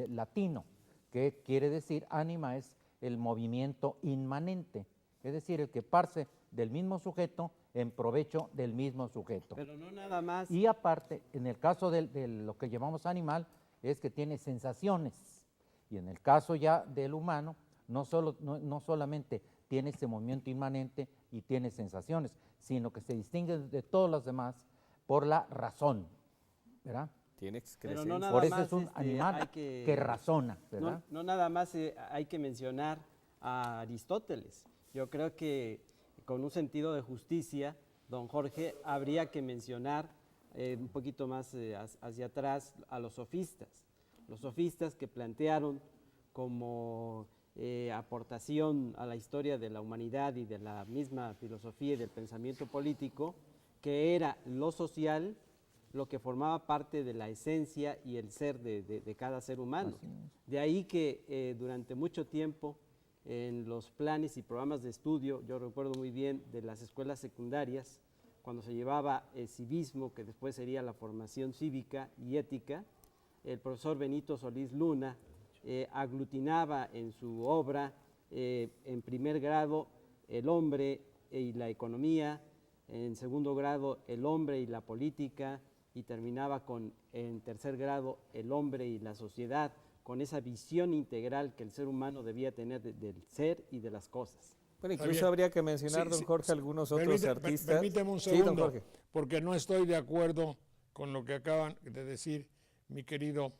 S5: latino, que quiere decir ánima es el movimiento inmanente, es decir, el que parte del mismo sujeto en provecho del mismo sujeto.
S6: Pero no nada más.
S5: Y aparte, en el caso de lo que llamamos animal, es que tiene sensaciones, y en el caso ya del humano, no solamente tiene ese movimiento inmanente y tiene sensaciones, sino que se distingue de todos los demás por la razón, ¿verdad?
S10: Tiene
S6: Pero no nada
S5: por eso
S6: más,
S5: es un animal que razona, ¿verdad?
S6: No nada más hay que mencionar a Aristóteles. Yo creo que con un sentido de justicia, don Jorge, habría que mencionar un poquito más hacia atrás a los sofistas que plantearon como aportación a la historia de la humanidad y de la misma filosofía y del pensamiento político, que era lo social, lo que formaba parte de la esencia y el ser de cada ser humano. De ahí que durante mucho tiempo en los planes y programas de estudio, yo recuerdo muy bien de las escuelas secundarias, cuando se llevaba el civismo, que después sería la formación cívica y ética, el profesor Benito Solís Luna aglutinaba en su obra, en primer grado, el hombre y la economía, en segundo grado, el hombre y la política, y terminaba en tercer grado, el hombre y la sociedad, con esa visión integral que el ser humano debía tener del ser y de las cosas.
S10: Bueno, incluso habría que mencionar, don Jorge, algunos otros artistas.
S1: Permíteme un segundo,
S10: don Jorge,
S1: porque no estoy de acuerdo con lo que acaban de decir mi querido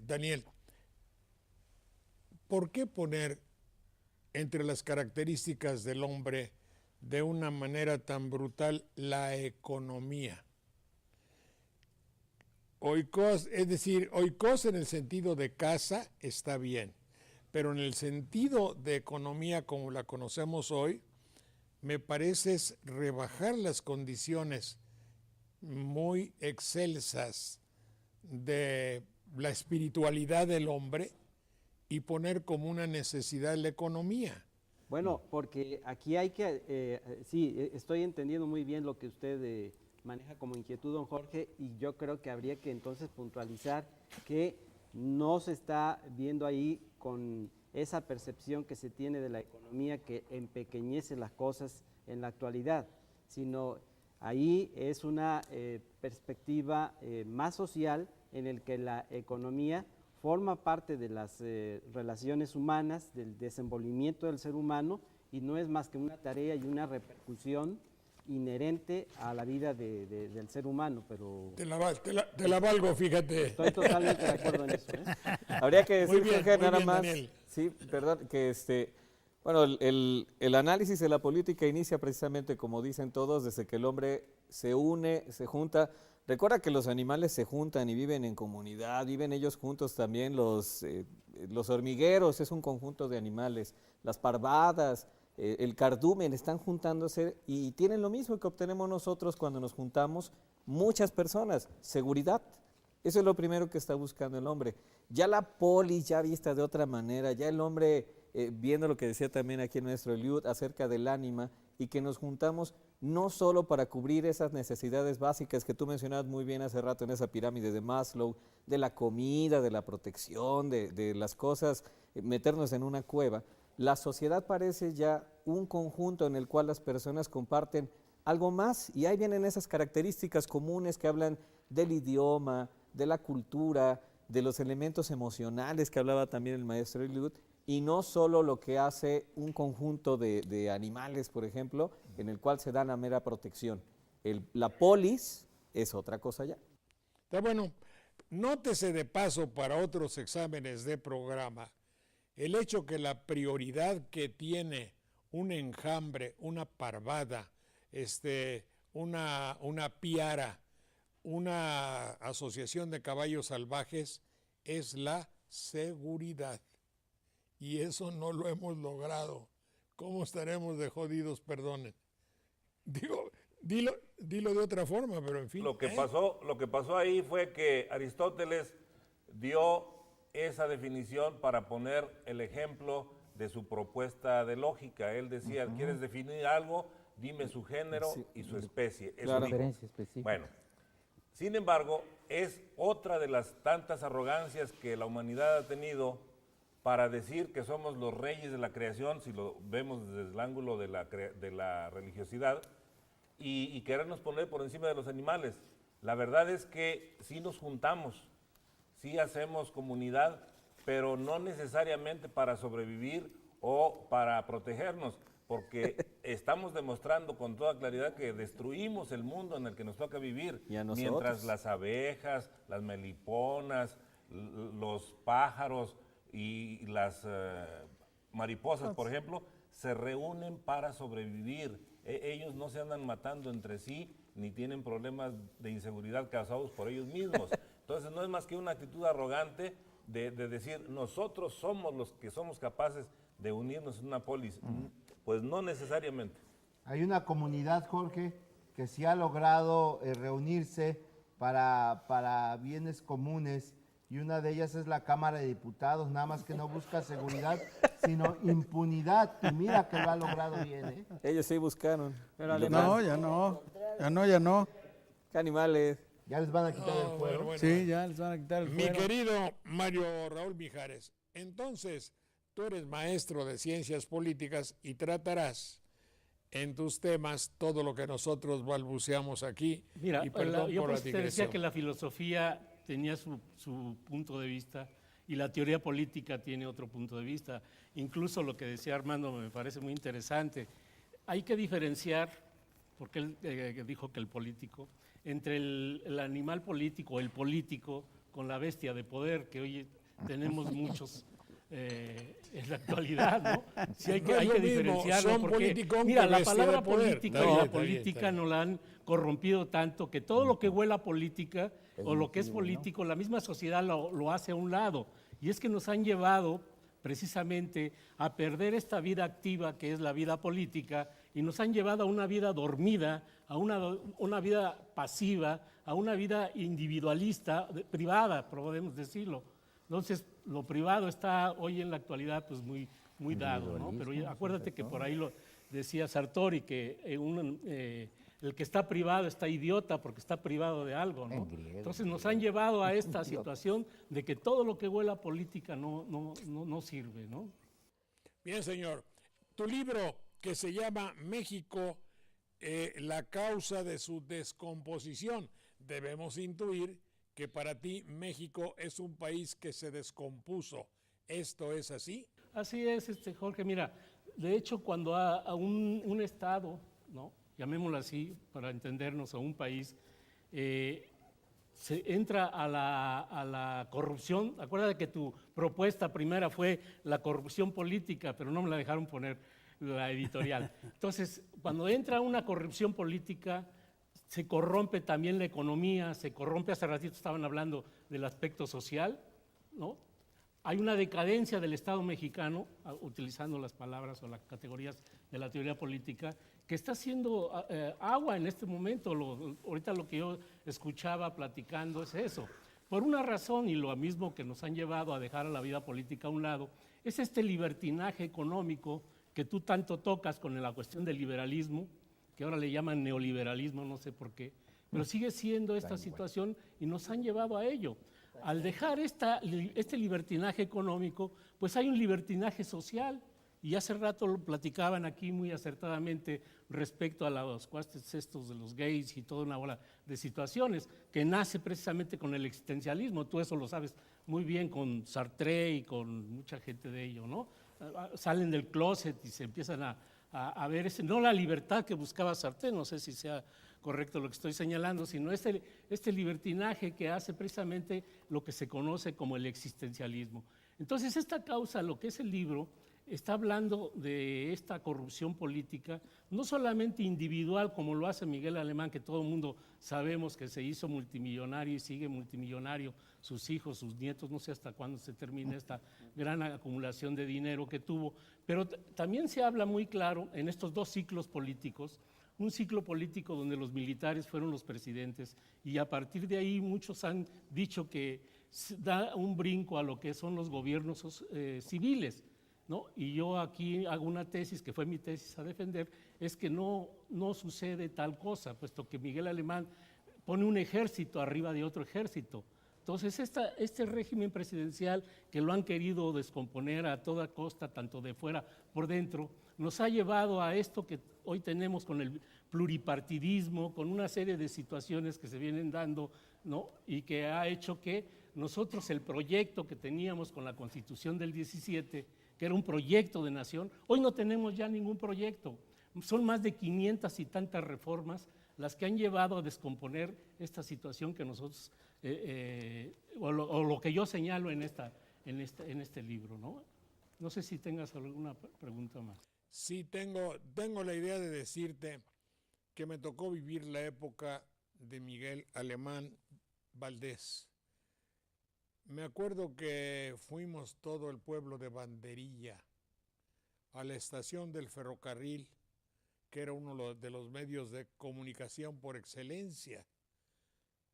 S1: Daniel. ¿Por qué poner entre las características del hombre de una manera tan brutal la economía? Oikos, es decir, oikos en el sentido de casa está bien, pero en el sentido de economía como la conocemos hoy, me parece es rebajar las condiciones muy excelsas de la espiritualidad del hombre y poner como una necesidad la economía.
S6: Bueno, porque aquí hay que, sí, estoy entendiendo muy bien lo que usted maneja como inquietud, don Jorge, y yo creo que habría que entonces puntualizar que no se está viendo ahí con esa percepción que se tiene de la economía que empequeñece las cosas en la actualidad, sino ahí es una perspectiva más social en el que la economía forma parte de las relaciones humanas, del desenvolvimiento del ser humano, y no es más que una tarea y una repercusión inherente a la vida del ser humano, pero...
S1: Te la valgo, fíjate.
S6: Estoy totalmente de acuerdo en eso.
S10: Habría que decir, Jorge, nada más,
S1: Daniel.
S10: sí, perdón, que bueno, el análisis de la política inicia precisamente, como dicen todos, desde que el hombre se une, se junta. Recuerda que los animales se juntan y viven en comunidad, viven ellos juntos también, los hormigueros es un conjunto de animales, las parvadas, el cardumen, están juntándose y tienen lo mismo que obtenemos nosotros cuando nos juntamos muchas personas, seguridad. Eso es lo primero que está buscando el hombre. Ya la polis, ya vista de otra manera, ya el hombre, viendo lo que decía también aquí nuestro Eliud acerca del ánima, y que nos juntamos no solo para cubrir esas necesidades básicas que tú mencionabas muy bien hace rato en esa pirámide de Maslow, de la comida, de la protección, de las cosas, meternos en una cueva. La sociedad parece ya un conjunto en el cual las personas comparten algo más, y ahí vienen esas características comunes que hablan del idioma, de la cultura, de los elementos emocionales que hablaba también el maestro Eliud, y no solo lo que hace un conjunto de animales, por ejemplo, en el cual se da la mera protección. La polis es otra cosa ya.
S1: Está bueno. Nótese de paso para otros exámenes de programa el hecho que la prioridad que tiene un enjambre, una parvada, una piara, una asociación de caballos salvajes, es la seguridad. Y eso no lo hemos logrado. ¿Cómo estaremos de jodidos, perdonen? Dilo de otra forma, pero en fin.
S3: Lo que pasó ahí fue que Aristóteles dio esa definición para poner el ejemplo de su propuesta de lógica. Él decía, ¿quieres definir algo? Dime su género y su especie. Eso
S5: Claro.
S3: dijo.
S5: Diferencia específica.
S3: Bueno, sin embargo, es otra de las tantas arrogancias que la humanidad ha tenido para decir que somos los reyes de la creación, si lo vemos desde el ángulo de la religiosidad, y querernos poner por encima de los animales. La verdad es que sí nos juntamos, sí hacemos comunidad, pero no necesariamente para sobrevivir o para protegernos, porque estamos demostrando con toda claridad que destruimos el mundo en el que nos toca vivir,
S10: Y a nosotros.
S3: mientras las abejas, las meliponas, los pájaros y las mariposas, por ejemplo, se reúnen para sobrevivir. Ellos no se andan matando entre sí, ni tienen problemas de inseguridad causados por ellos mismos. Entonces no es más que una actitud arrogante de decir, nosotros somos los que somos capaces de unirnos en una polis. Pues no necesariamente.
S7: Hay una comunidad, Jorge, que sí ha logrado reunirse para bienes comunes, y una de ellas es la Cámara de Diputados, nada más que no busca seguridad, sino impunidad, y mira que lo ha logrado bien, ¿eh?
S10: Ellos sí buscaron.
S6: Pero
S4: No, ya no.
S10: ¿Qué animales?
S7: Ya les van a quitar el fuero.
S1: Bueno,
S4: Sí, ya les van a quitar el
S1: mi
S4: fuero.
S1: querido Mario Raúl Mijares, entonces tú eres maestro de ciencias políticas y tratarás en tus temas todo lo que nosotros balbuceamos aquí.
S2: Mira,
S1: y perdón
S2: yo
S1: por la
S2: pues te decía
S1: digresión.
S2: que la filosofía tenía su punto de vista y la teoría política tiene otro punto de vista. Incluso lo que decía Armando me parece muy interesante. Hay que diferenciar, porque él dijo que el político, entre el animal político, el político, con la bestia de poder, que hoy tenemos muchos en la actualidad, ¿no? Sí, hay
S1: No
S2: que,
S1: es
S2: hay
S1: lo
S2: que
S1: mismo,
S2: diferenciarlo,
S1: son
S2: porque,
S1: politicón
S2: mira,
S1: que
S2: la
S1: bestia
S2: palabra
S1: de poder.
S2: política
S1: Está
S2: y
S1: bien,
S2: la
S1: está bien,
S2: política
S1: está bien.
S2: nos la han corrompido tanto que todo lo que huela a política o lo que es político, la misma sociedad lo hace a un lado. Y es que nos han llevado precisamente a perder esta vida activa que es la vida política y nos han llevado a una vida dormida, a una vida pasiva, a una vida individualista, privada, podemos decirlo. Entonces, lo privado está hoy en la actualidad pues muy dado, ¿no? Pero acuérdate que por ahí lo decía Sartori, que el que está privado está idiota porque está privado de algo, ¿no? Entonces nos han llevado a esta situación de que todo lo que huela a política no sirve, ¿no?
S1: Bien, señor. Tu libro, que se llama México, la causa de su descomposición, debemos intuir que para ti México es un país que se descompuso. ¿Esto es así?
S2: Así es, Jorge. Mira, de hecho, cuando a un Estado, ¿no?, llamémoslo así, para entendernos, a un país, se entra a la corrupción. Acuérdate que tu propuesta primera fue la corrupción política, pero no me la dejaron poner la editorial. Entonces, cuando entra una corrupción política, se corrompe también la economía, se corrompe, hace ratito estaban hablando del aspecto social, ¿no? hay una decadencia del Estado mexicano, utilizando las palabras o las categorías de la teoría política, que está haciendo agua en este momento. Ahorita lo que yo escuchaba platicando es eso. Por una razón, y lo mismo que nos han llevado a dejar a la vida política a un lado, es este libertinaje económico que tú tanto tocas con la cuestión del liberalismo, que ahora le llaman neoliberalismo, no sé por qué, pero sigue siendo esta situación y nos han llevado a ello. Al dejar este libertinaje económico, pues hay un libertinaje social, y hace rato lo platicaban aquí muy acertadamente respecto a los cuates estos de los gays y toda una bola de situaciones, que nace precisamente con el existencialismo. Tú eso lo sabes muy bien con Sartre y con mucha gente de ello, ¿no? Salen del closet y se empiezan a ver, no la libertad que buscaba Sartre, no sé si sea correcto lo que estoy señalando, sino este libertinaje que hace precisamente lo que se conoce como el existencialismo. Entonces, esta causa, lo que es el libro, está hablando de esta corrupción política, no solamente individual, como lo hace Miguel Alemán, que todo el mundo sabemos que se hizo multimillonario y sigue multimillonario, sus hijos, sus nietos, no sé hasta cuándo se termine esta gran acumulación de dinero que tuvo, pero también se habla muy claro en estos dos ciclos políticos, un ciclo político donde los militares fueron los presidentes, y a partir de ahí muchos han dicho que da un brinco a lo que son los gobiernos civiles, ¿no? Y yo aquí hago una tesis, que fue mi tesis a defender, es que no sucede tal cosa, puesto que Miguel Alemán pone un ejército arriba de otro ejército. Entonces, este régimen presidencial, que lo han querido descomponer a toda costa, tanto de fuera por dentro, nos ha llevado a esto que hoy tenemos con el pluripartidismo, con una serie de situaciones que se vienen dando, ¿no? Y que ha hecho que nosotros el proyecto que teníamos con la Constitución del 17, que era un proyecto de nación, hoy no tenemos ya ningún proyecto. Son más de 500 y tantas reformas las que han llevado a descomponer esta situación que nosotros, o lo que yo señalo en este libro, ¿no? No sé si tengas alguna pregunta más.
S1: Sí, tengo la idea de decirte que me tocó vivir la época de Miguel Alemán Valdés. Me acuerdo que fuimos todo el pueblo de Banderilla a la estación del ferrocarril, que era uno de los medios de comunicación por excelencia.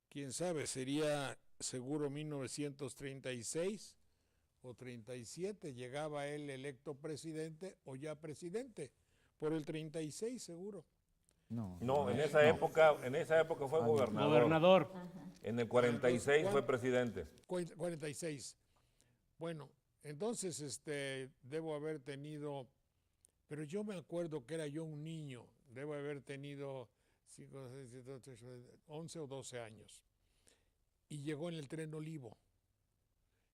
S1: Quién sabe, sería seguro 1936 o 37, llegaba él electo presidente o ya presidente, por el 36 seguro.
S3: No, en esa época fue gobernador. En el 46 fue presidente.
S1: 46. Bueno, entonces debo haber tenido, pero yo me acuerdo que era yo un niño, debo haber tenido 11 o 12 años. Y llegó en el tren Olivo.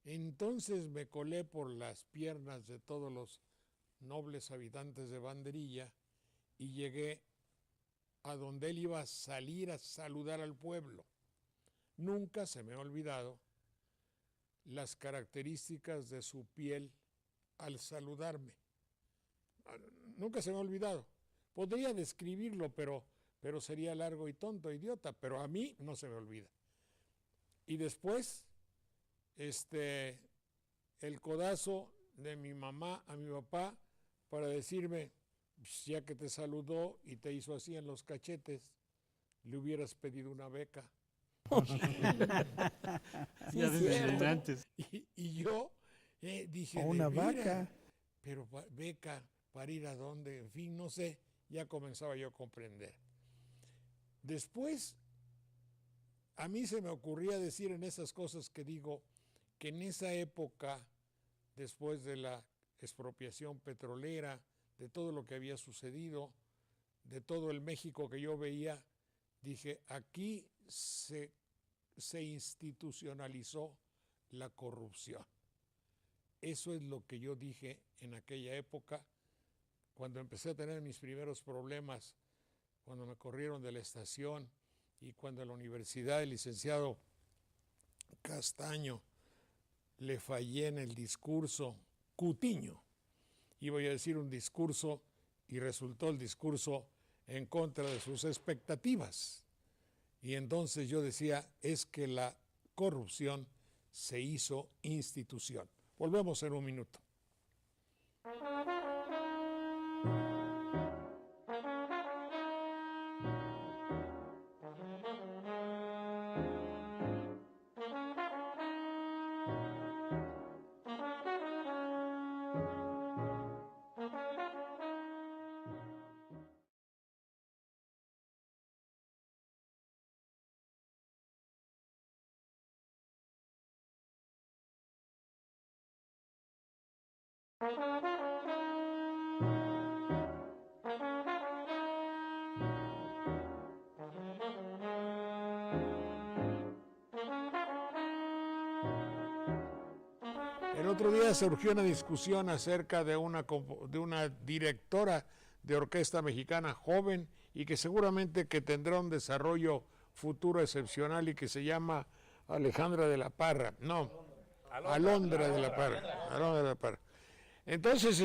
S1: Entonces me colé por las piernas de todos los nobles habitantes de Banderilla y llegué a donde él iba a salir a saludar al pueblo. Nunca se me ha olvidado las características de su piel al saludarme. Nunca se me ha olvidado. Podría describirlo, pero sería largo y tonto, idiota, pero a mí no se me olvida. Y después, el codazo de mi mamá a mi papá para decirme, ya que te saludó y te hizo así en los cachetes, le hubieras pedido una beca.
S2: Sí, ya desde antes.
S1: Y yo dije,
S4: o una vaca.
S1: Pero beca, ¿para ir a dónde? En fin, no sé, ya comenzaba yo a comprender. Después, a mí se me ocurría decir en esas cosas que digo, que en esa época, después de la expropiación petrolera, de todo lo que había sucedido, de todo el México que yo veía, dije, aquí se institucionalizó la corrupción. Eso es lo que yo dije en aquella época, cuando empecé a tener mis primeros problemas, cuando me corrieron de la estación y cuando en la universidad el licenciado Castaño le fallé en el discurso Cutiño. Iba a decir un discurso y resultó el discurso en contra de sus expectativas. Y entonces yo decía, es que la corrupción se hizo institución. Volvemos en un minuto. El otro día surgió una discusión acerca de una directora de orquesta mexicana joven y que seguramente que tendrá un desarrollo futuro excepcional y que se llama Alejandra de la Parra. No, Alondra de la Parra. Alondra de la Parra. Entonces,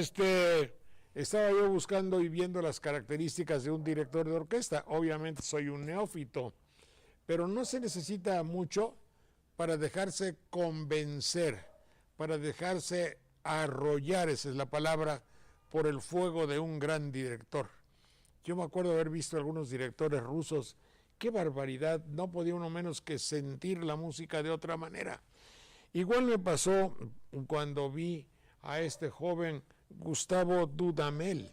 S1: estaba yo buscando y viendo las características de un director de orquesta. Obviamente soy un neófito, pero no se necesita mucho para dejarse convencer, para dejarse arrollar, esa es la palabra, por el fuego de un gran director. Yo me acuerdo haber visto algunos directores rusos, qué barbaridad, no podía uno menos que sentir la música de otra manera. Igual me pasó cuando vi a este joven Gustavo Dudamel,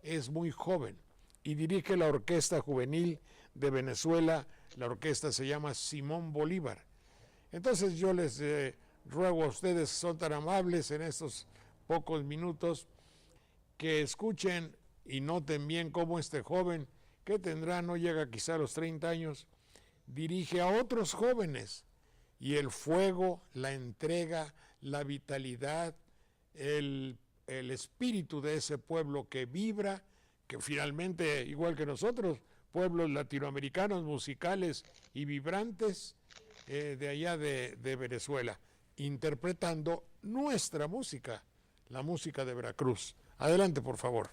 S1: es muy joven y dirige la Orquesta Juvenil de Venezuela, la orquesta se llama Simón Bolívar. Entonces yo les ruego a ustedes, son tan amables en estos pocos minutos, que escuchen y noten bien cómo este joven, que tendrá, no llega quizá a los 30 años, dirige a otros jóvenes, y el fuego, la entrega, la vitalidad, el espíritu de ese pueblo que vibra, que finalmente, igual que nosotros, pueblos latinoamericanos musicales y vibrantes, de allá de Venezuela, interpretando nuestra música, la música de Veracruz. Adelante, por favor.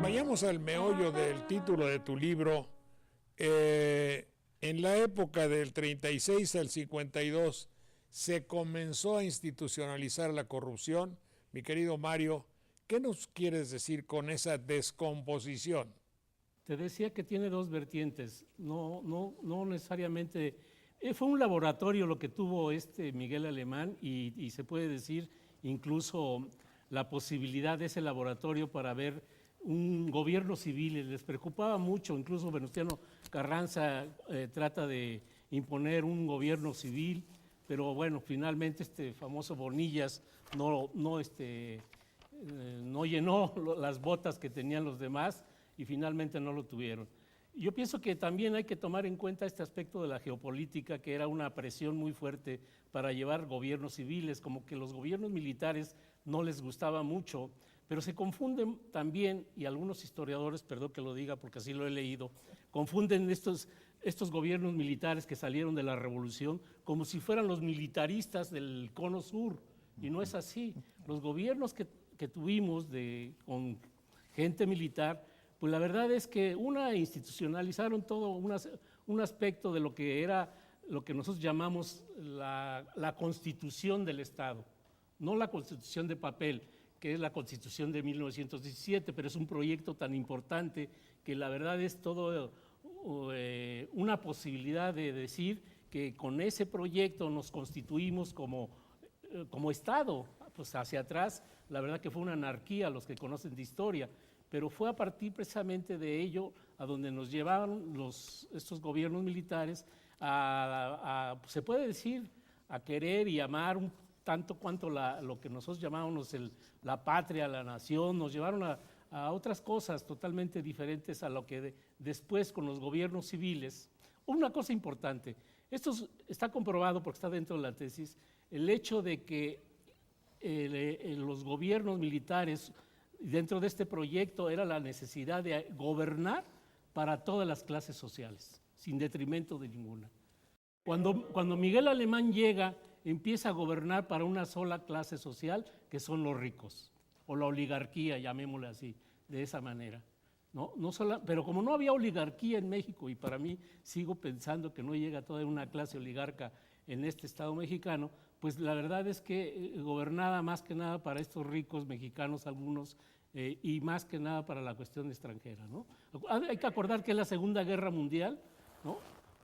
S1: Vayamos al meollo del título de tu libro. En la época del 36 al 52 se comenzó a institucionalizar la corrupción. Mi querido Mario, ¿qué nos quieres decir con esa descomposición?
S2: Te decía que tiene dos vertientes, no necesariamente. Fue un laboratorio lo que tuvo Miguel Alemán y se puede decir incluso la posibilidad de ese laboratorio para ver un gobierno civil. Les preocupaba mucho, incluso Venustiano Carranza trata de imponer un gobierno civil, pero bueno, finalmente este famoso Bonillas no llenó las botas que tenían los demás y finalmente no lo tuvieron. Yo pienso que también hay que tomar en cuenta este aspecto de la geopolítica, que era una presión muy fuerte para llevar gobiernos civiles, como que los gobiernos militares no les gustaba mucho, pero se confunden también, y algunos historiadores, perdón que lo diga porque así lo he leído, confunden estos gobiernos militares que salieron de la revolución como si fueran los militaristas del cono sur, y no es así. Los gobiernos que tuvimos con gente militar, pues la verdad es que institucionalizaron todo un aspecto de lo que era lo que nosotros llamamos la constitución del Estado, no la constitución de papel, que es la Constitución de 1917, pero es un proyecto tan importante que la verdad es todo una posibilidad de decir que con ese proyecto nos constituimos como Estado. Pues hacia atrás, la verdad que fue una anarquía, los que conocen de historia, pero fue a partir precisamente de ello a donde nos llevaron estos gobiernos militares se puede decir, a querer y amar tanto cuanto lo que nosotros llamábamos la patria, la nación. Nos llevaron a otras cosas totalmente diferentes a lo que después con los gobiernos civiles. Una cosa importante, esto está comprobado porque está dentro de la tesis, el hecho de que los gobiernos militares dentro de este proyecto era la necesidad de gobernar para todas las clases sociales, sin detrimento de ninguna. Cuando Miguel Alemán llega, empieza a gobernar para una sola clase social, que son los ricos, o la oligarquía, llamémosle así, de esa manera. Pero como no había oligarquía en México, y para mí sigo pensando que no llega toda una clase oligarca en este Estado mexicano, pues la verdad es que gobernaba más que nada para estos ricos mexicanos algunos, y más que nada para la cuestión extranjera, ¿no? Hay que acordar que es la Segunda Guerra Mundial, ¿no?,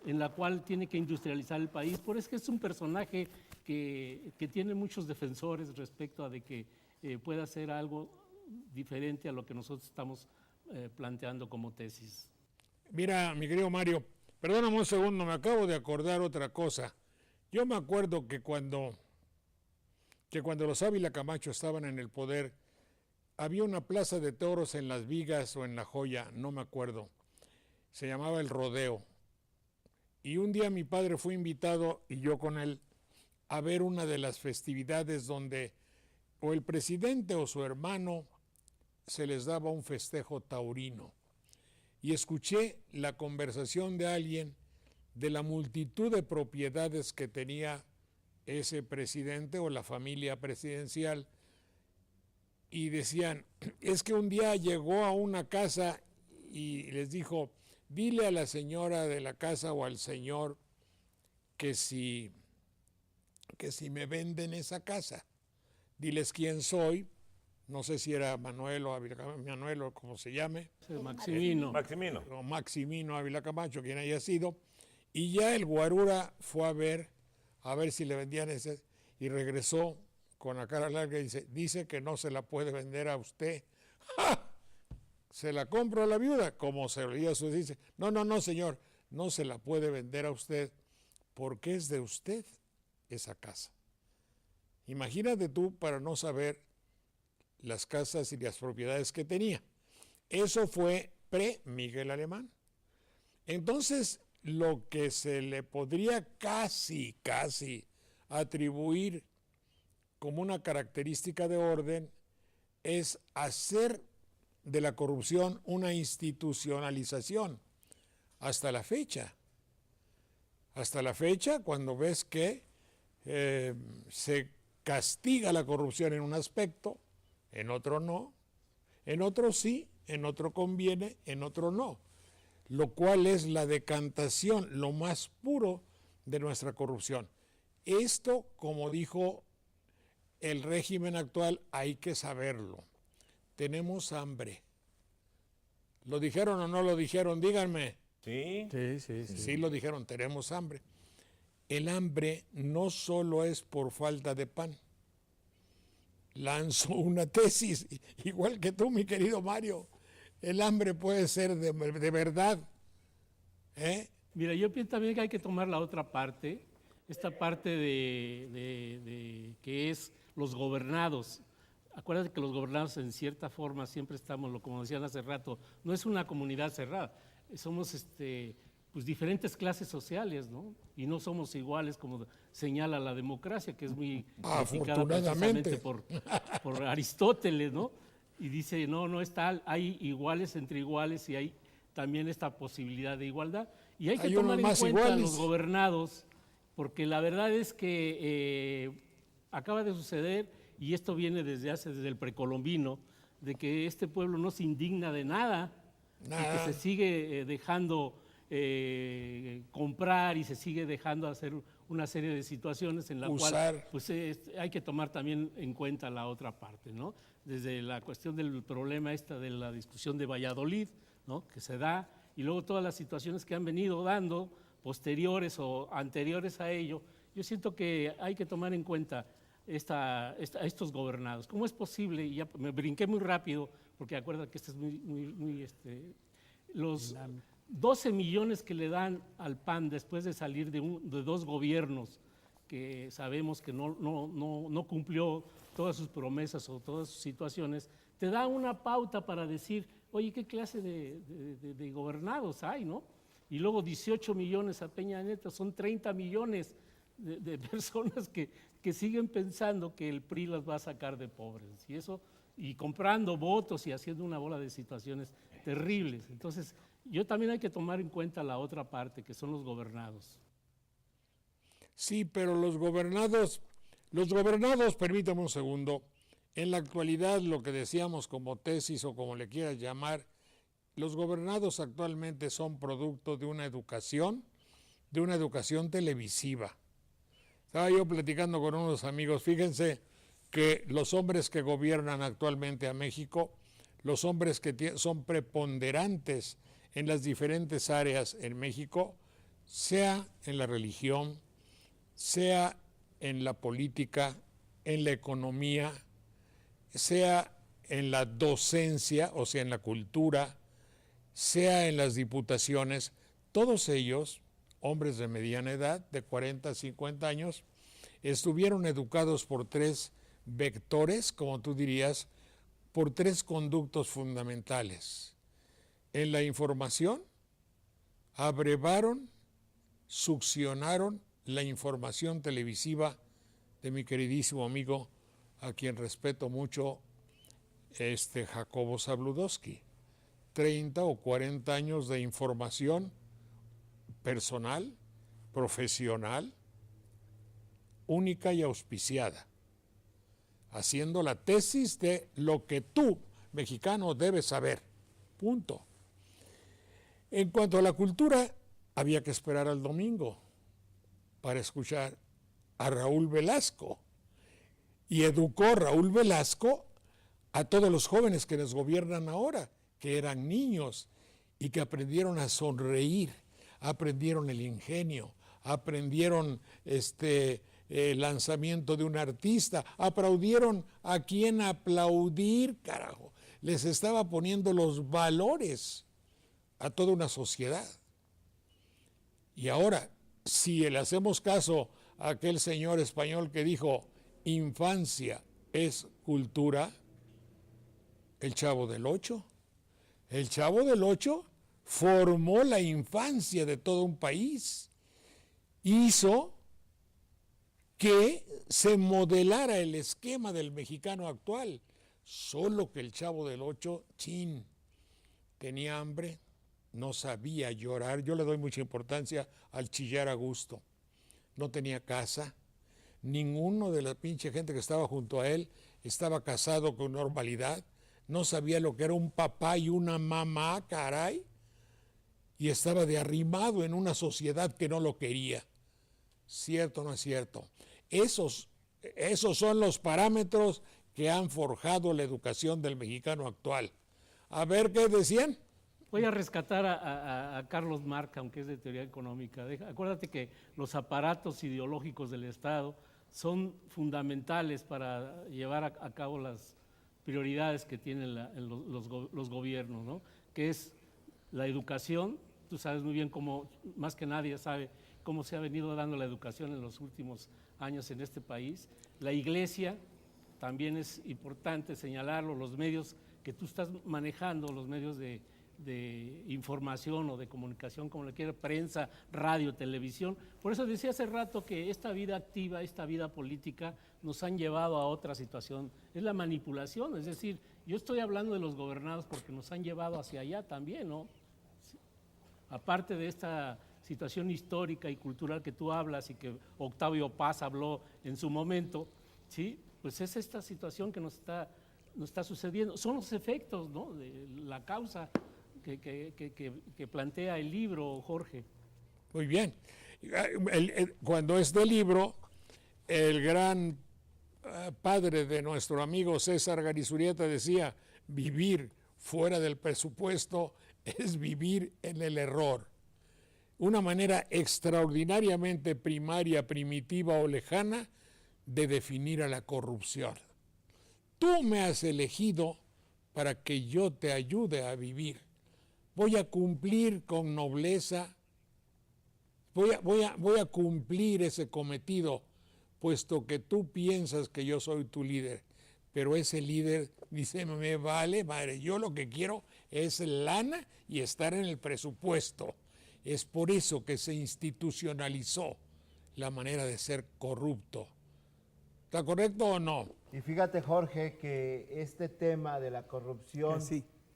S2: en la cual tiene que industrializar el país. Por eso es que es un personaje que tiene muchos defensores respecto a de que pueda hacer algo diferente a lo que nosotros estamos planteando como tesis.
S1: Mira, mi querido Mario, perdóname un segundo, me acabo de acordar otra cosa. Yo me acuerdo que cuando los Ávila Camacho estaban en el poder, había una plaza de toros en Las Vigas o en La Joya, no me acuerdo. Se llamaba El Rodeo. Y un día mi padre fue invitado, y yo con él, a ver una de las festividades donde o el presidente o su hermano se les daba un festejo taurino. Y escuché la conversación de alguien de la multitud de propiedades que tenía ese presidente o la familia presidencial, y decían, es que un día llegó a una casa y les dijo, dile a la señora de la casa o al señor que si me venden esa casa, diles quién soy, no sé si era Manuel o como se llame.
S2: Maximino.
S1: O Maximino Ávila Camacho, quien haya sido, y ya el guarura fue a ver si le vendían ese, y regresó con la cara larga y dice que no se la puede vender a usted. ¡Ja! Se la compro a la viuda, como se oía su dice, no, señor, no se la puede vender a usted porque es de usted esa casa. Imagínate tú para no saber las casas y las propiedades que tenía. Eso fue pre-Miguel Alemán. Entonces, lo que se le podría casi atribuir como una característica de orden es hacer de la corrupción una institucionalización. hasta la fecha. Hasta la fecha, cuando ves que se castiga la corrupción en un aspecto, en otro no, en otro sí, en otro conviene, en otro no, lo cual es la decantación, lo más puro de nuestra corrupción. Esto, como dijo el régimen actual, hay que saberlo. Tenemos hambre. ¿Lo dijeron o no lo dijeron? Díganme.
S3: Sí.
S1: Sí lo dijeron, tenemos hambre. El hambre no solo es por falta de pan. Lanzo una tesis, igual que tú, mi querido Mario. El hambre puede ser de verdad.
S2: Mira, yo pienso también que hay que tomar la otra parte, esta parte de que es los gobernados. Acuérdate que los gobernados en cierta forma siempre estamos, como decían hace rato, no es una comunidad cerrada, somos pues diferentes clases sociales, ¿no? Y no somos iguales como señala la democracia, que es muy criticada precisamente por Aristóteles, ¿no? Y dice, no está, hay iguales entre iguales y hay también esta posibilidad de igualdad. Y hay que tomar en cuenta a los gobernados, porque la verdad es que acaba de suceder, y esto viene desde el precolombino, de que este pueblo no se indigna de nada. Y que se sigue dejando comprar y se sigue dejando hacer una serie de situaciones en la cual pues, hay que tomar también en cuenta la otra parte, ¿no? Desde la cuestión del problema de la discusión de Valladolid, ¿no? Que se da, y luego todas las situaciones que han venido dando posteriores o anteriores a ello. Yo siento que hay que tomar en cuenta estos gobernados. ¿Cómo es posible? Y ya me brinqué muy rápido, porque acuérdate que este es muy los 12 millones que le dan al PAN después de salir de dos gobiernos que sabemos que no cumplió todas sus promesas o todas sus situaciones, te da una pauta para decir, oye, ¿qué clase de gobernados hay, no? Y luego 18 millones a Peña Nieto, son 30 millones de personas que siguen pensando que el PRI las va a sacar de pobres. Y eso, y comprando votos y haciendo una bola de situaciones terribles. Entonces, yo también hay que tomar en cuenta la otra parte, que son los gobernados.
S1: Sí, pero los gobernados, permítame un segundo, en la actualidad lo que decíamos como tesis o como le quieras llamar, los gobernados actualmente son producto de una educación televisiva. Estaba yo platicando con unos amigos, fíjense que los hombres que gobiernan actualmente a México, los hombres que son preponderantes en las diferentes áreas en México, sea en la religión, sea en la política, en la economía, sea en la docencia, o sea, en la cultura, sea en las diputaciones, todos ellos, hombres de mediana edad, de 40 a 50 años, estuvieron educados por tres vectores, como tú dirías, por tres conductos fundamentales. En la información, abrevaron, succionaron la información televisiva de mi queridísimo amigo, a quien respeto mucho, Jacobo Zabludowski. 30 o 40 años de información personal, profesional, única y auspiciada, haciendo la tesis de lo que tú, mexicano, debes saber. Punto. En cuanto a la cultura, había que esperar al domingo para escuchar a Raúl Velasco. Y educó Raúl Velasco a todos los jóvenes que nos gobiernan ahora, que eran niños y que aprendieron a sonreír, aprendieron el ingenio, aprendieron el lanzamiento de un artista, aplaudieron a quien aplaudir, carajo. Les estaba poniendo los valores a toda una sociedad. Y ahora, si le hacemos caso a aquel señor español que dijo, infancia es cultura, el Chavo del Ocho. El Chavo del Ocho formó la infancia de todo un país, hizo que se modelara el esquema del mexicano actual, solo que el Chavo del Ocho, tenía hambre, no sabía llorar. Yo le doy mucha importancia al chillar a gusto. No tenía casa, ninguno de la pinche gente que estaba junto a él estaba casado con normalidad, no sabía lo que era un papá y una mamá, caray, y estaba de arrimado en una sociedad que no lo quería. ¿Cierto o no es cierto? Esos son los parámetros que han forjado la educación del mexicano actual. A ver, ¿qué decían?
S2: Voy a rescatar a Carlos Marx, aunque es de teoría económica. Acuérdate que los aparatos ideológicos del Estado son fundamentales para llevar a cabo las prioridades que tienen los gobiernos, ¿no? Que es la educación. Tú sabes muy bien cómo, más que nadie sabe cómo se ha venido dando la educación en los últimos años en este país. La iglesia, también es importante señalarlo, los medios que tú estás manejando, los medios de información o de comunicación, como le quiera, prensa, radio, televisión. Por eso decía hace rato que esta vida activa, esta vida política nos han llevado a otra situación. Es la manipulación, es decir, yo estoy hablando de los gobernados porque nos han llevado hacia allá también, ¿no? Sí. Aparte de esta situación histórica y cultural que tú hablas y que Octavio Paz habló en su momento, ¿sí? Pues es esta situación que nos está sucediendo. Son los efectos, ¿no?, de la causa que plantea el libro, Jorge.
S1: Muy bien. Cuando este libro, el gran padre de nuestro amigo César Garizurieta decía, vivir fuera del presupuesto es vivir en el error. Una manera extraordinariamente primaria, primitiva o lejana de definir a la corrupción. Tú me has elegido para que yo te ayude a vivir. Voy a cumplir con nobleza, voy a cumplir ese cometido, puesto que tú piensas que yo soy tu líder. Pero ese líder dice, me vale, madre, yo lo que quiero es lana y estar en el presupuesto. Es por eso que se institucionalizó la manera de ser corrupto. ¿Está correcto o no?
S7: Y fíjate, Jorge, que este tema de la corrupción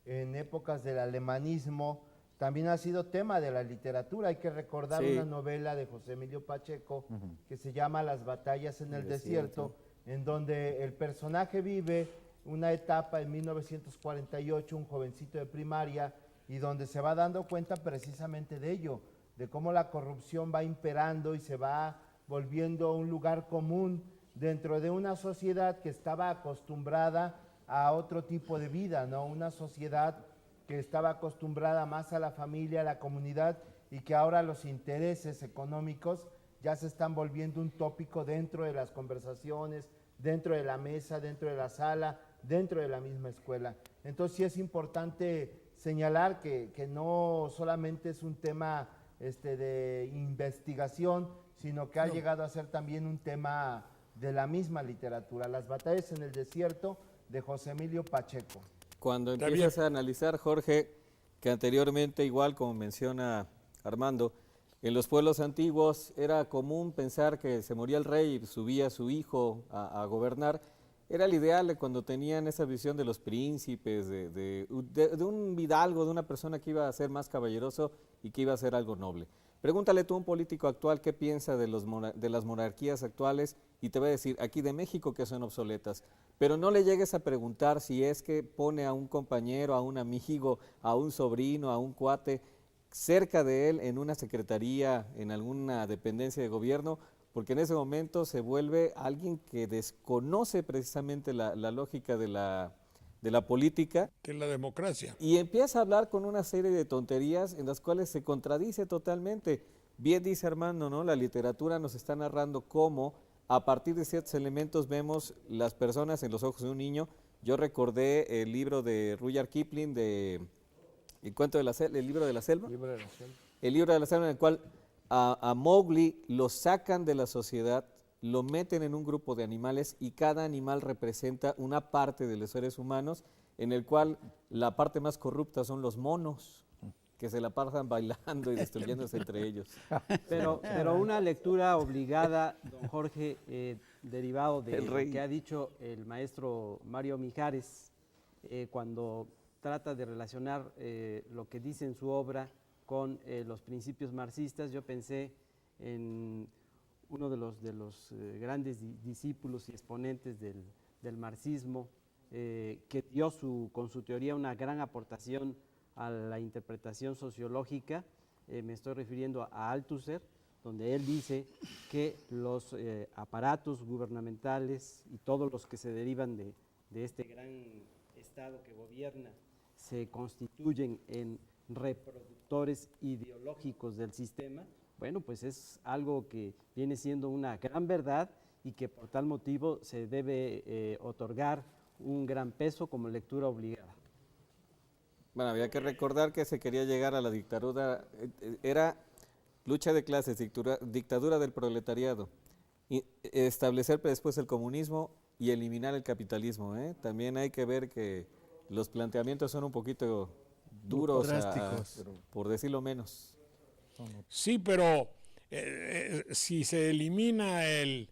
S7: en épocas del alemanismo también ha sido tema de la literatura. Hay que recordar una novela de José Emilio Pacheco que se llama Las batallas en el desierto, en donde el personaje vive una etapa en 1948, un jovencito de primaria, y donde se va dando cuenta precisamente de ello, de cómo la corrupción va imperando y se va volviendo un lugar común dentro de una sociedad que estaba acostumbrada a otro tipo de vida, ¿no? Una sociedad que estaba acostumbrada más a la familia, a la comunidad, y que ahora los intereses económicos ya se están volviendo un tópico dentro de las conversaciones, dentro de la mesa, dentro de la sala, dentro de la misma escuela. Entonces sí es importante señalar que no solamente es un tema de investigación, sino que ha llegado a ser también un tema de la misma literatura. Las batallas en el desierto, de José Emilio Pacheco.
S10: Cuando empiezas a analizar, Jorge, que anteriormente, igual como menciona Armando, en los pueblos antiguos era común pensar que se moría el rey y subía su hijo a gobernar. Era el ideal cuando tenían esa visión de los príncipes, de un hidalgo, de una persona que iba a ser más caballeroso y que iba a hacer algo noble. Pregúntale tú a un político actual qué piensa de las monarquías actuales y te va a decir, aquí de México, que son obsoletas. Pero no le llegues a preguntar si es que pone a un compañero, a un amigo, a un sobrino, a un cuate cerca de él en una secretaría, en alguna dependencia de gobierno, porque en ese momento se vuelve alguien que desconoce precisamente la lógica de la política.
S1: Que es la democracia.
S10: Y empieza a hablar con una serie de tonterías en las cuales se contradice totalmente. Bien dice Armando, ¿no? La literatura nos está narrando cómo a partir de ciertos elementos vemos las personas en los ojos de un niño. Yo recordé el libro de Rudyard Kipling, El libro de la selva. El libro de la selva, en el cual a Mowgli lo sacan de la sociedad, lo meten en un grupo de animales y cada animal representa una parte de los seres humanos, en el cual la parte más corrupta son los monos, que se la pasan bailando y destruyéndose entre ellos.
S6: Pero una lectura obligada, don Jorge, derivado de lo que ha dicho el maestro Mario Mijares, cuando trata de relacionar lo que dice en su obra con los principios marxistas. Yo pensé en uno de los grandes discípulos y exponentes del marxismo, que dio con su teoría una gran aportación a la interpretación sociológica. Me estoy refiriendo a Althusser, donde él dice que los aparatos gubernamentales y todos los que se derivan de este gran Estado que gobierna se constituyen en reproductores ideológicos del sistema. Bueno, pues es algo que viene siendo una gran verdad y que por tal motivo se debe otorgar un gran peso como lectura obligada.
S10: Bueno, había que recordar que se quería llegar a la dictadura, era lucha de clases, dictadura del proletariado, y establecer después el comunismo y eliminar el capitalismo. También hay que ver que los planteamientos son un poquito duros,
S4: drásticos,
S10: por decirlo menos.
S1: Sí, pero si se elimina el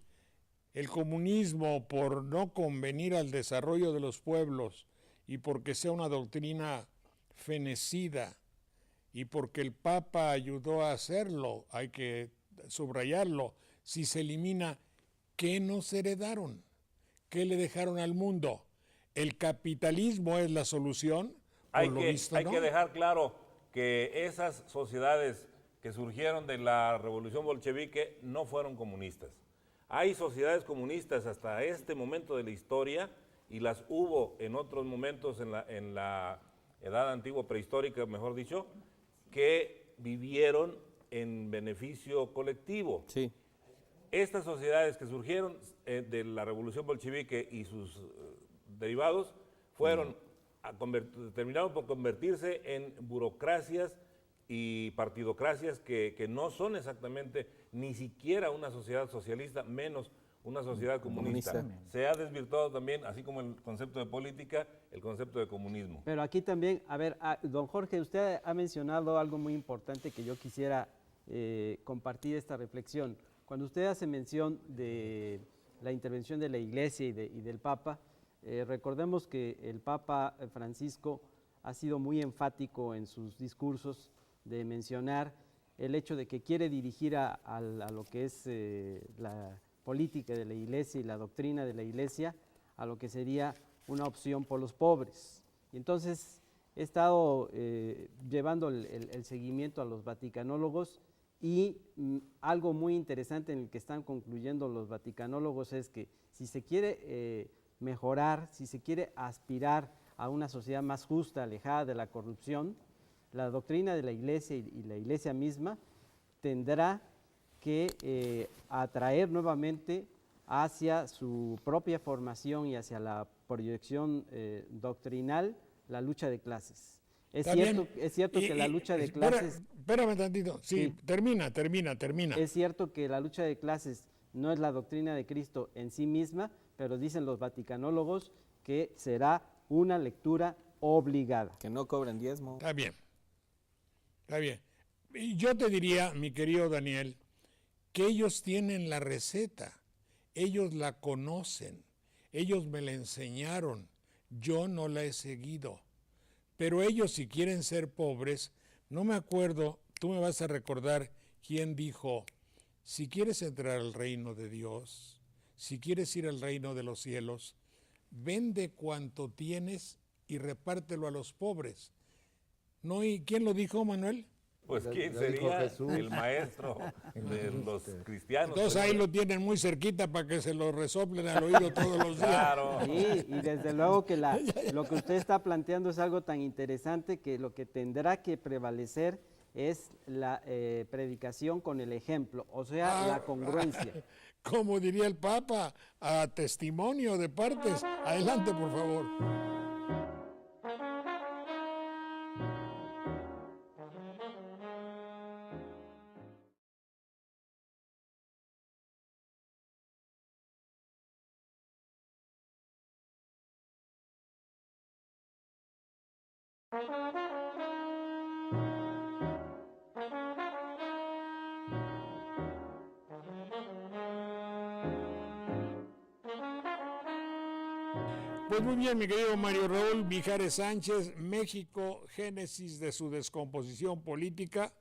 S1: comunismo por no convenir al desarrollo de los pueblos y porque sea una doctrina fenecida y porque el Papa ayudó a hacerlo, hay que subrayarlo, si se elimina, ¿qué nos heredaron? ¿Qué le dejaron al mundo? ¿El capitalismo es la solución?
S3: Hay que dejar claro que esas sociedades que surgieron de la revolución bolchevique no fueron comunistas. Hay sociedades comunistas hasta este momento de la historia y las hubo en otros momentos en la edad antigua prehistórica, mejor dicho, que vivieron en beneficio colectivo.
S10: Sí.
S3: Estas sociedades que surgieron de la revolución bolchevique y sus derivados terminaron por convertirse en burocracias y partidocracias que no son exactamente ni siquiera una sociedad socialista, menos una sociedad comunista. Se ha desvirtuado también, así como el concepto de política, el concepto de comunismo.
S6: Pero aquí también, a ver, don Jorge, usted ha mencionado algo muy importante que yo quisiera compartir esta reflexión. Cuando usted hace mención de la intervención de la Iglesia y del Papa, recordemos que el Papa Francisco ha sido muy enfático en sus discursos de mencionar el hecho de que quiere dirigir a lo que es la política de la Iglesia y la doctrina de la Iglesia a lo que sería una opción por los pobres. Y entonces he estado llevando el seguimiento a los vaticanólogos y algo muy interesante en el que están concluyendo los vaticanólogos es que si se quiere mejorar, si se quiere aspirar a una sociedad más justa, alejada de la corrupción, la doctrina de la Iglesia y la Iglesia misma tendrá que atraer nuevamente hacia su propia formación y hacia la proyección doctrinal la lucha de clases. Es cierto que la lucha de clases...
S1: Espérame tantito, sí, termina.
S6: Es cierto que la lucha de clases no es la doctrina de Cristo en sí misma, pero dicen los vaticanólogos que será una lectura obligada.
S10: Que no cobren diezmo.
S1: Está bien. Y yo te diría, mi querido Daniel, que ellos tienen la receta, ellos la conocen, ellos me la enseñaron, yo no la he seguido. Pero ellos, si quieren ser pobres, no me acuerdo, tú me vas a recordar quién dijo, si quieres entrar al reino de Dios, si quieres ir al reino de los cielos, vende cuanto tienes y repártelo a los pobres. ¿No? ¿Y quién lo dijo, Manuel?
S3: Pues ¿quién sería el maestro de los cristianos?
S1: Entonces ahí lo tienen muy cerquita para que se lo resoplen al oído todos los días.
S3: Claro.
S6: Sí, y desde luego que lo que usted está planteando es algo tan interesante que lo que tendrá que prevalecer es la predicación con el ejemplo, o sea, la congruencia.
S1: Como diría el Papa, a testimonio de partes. Adelante, por favor. Pues muy bien, mi querido Mario Raúl Mijares Sánchez, México, génesis de su descomposición política,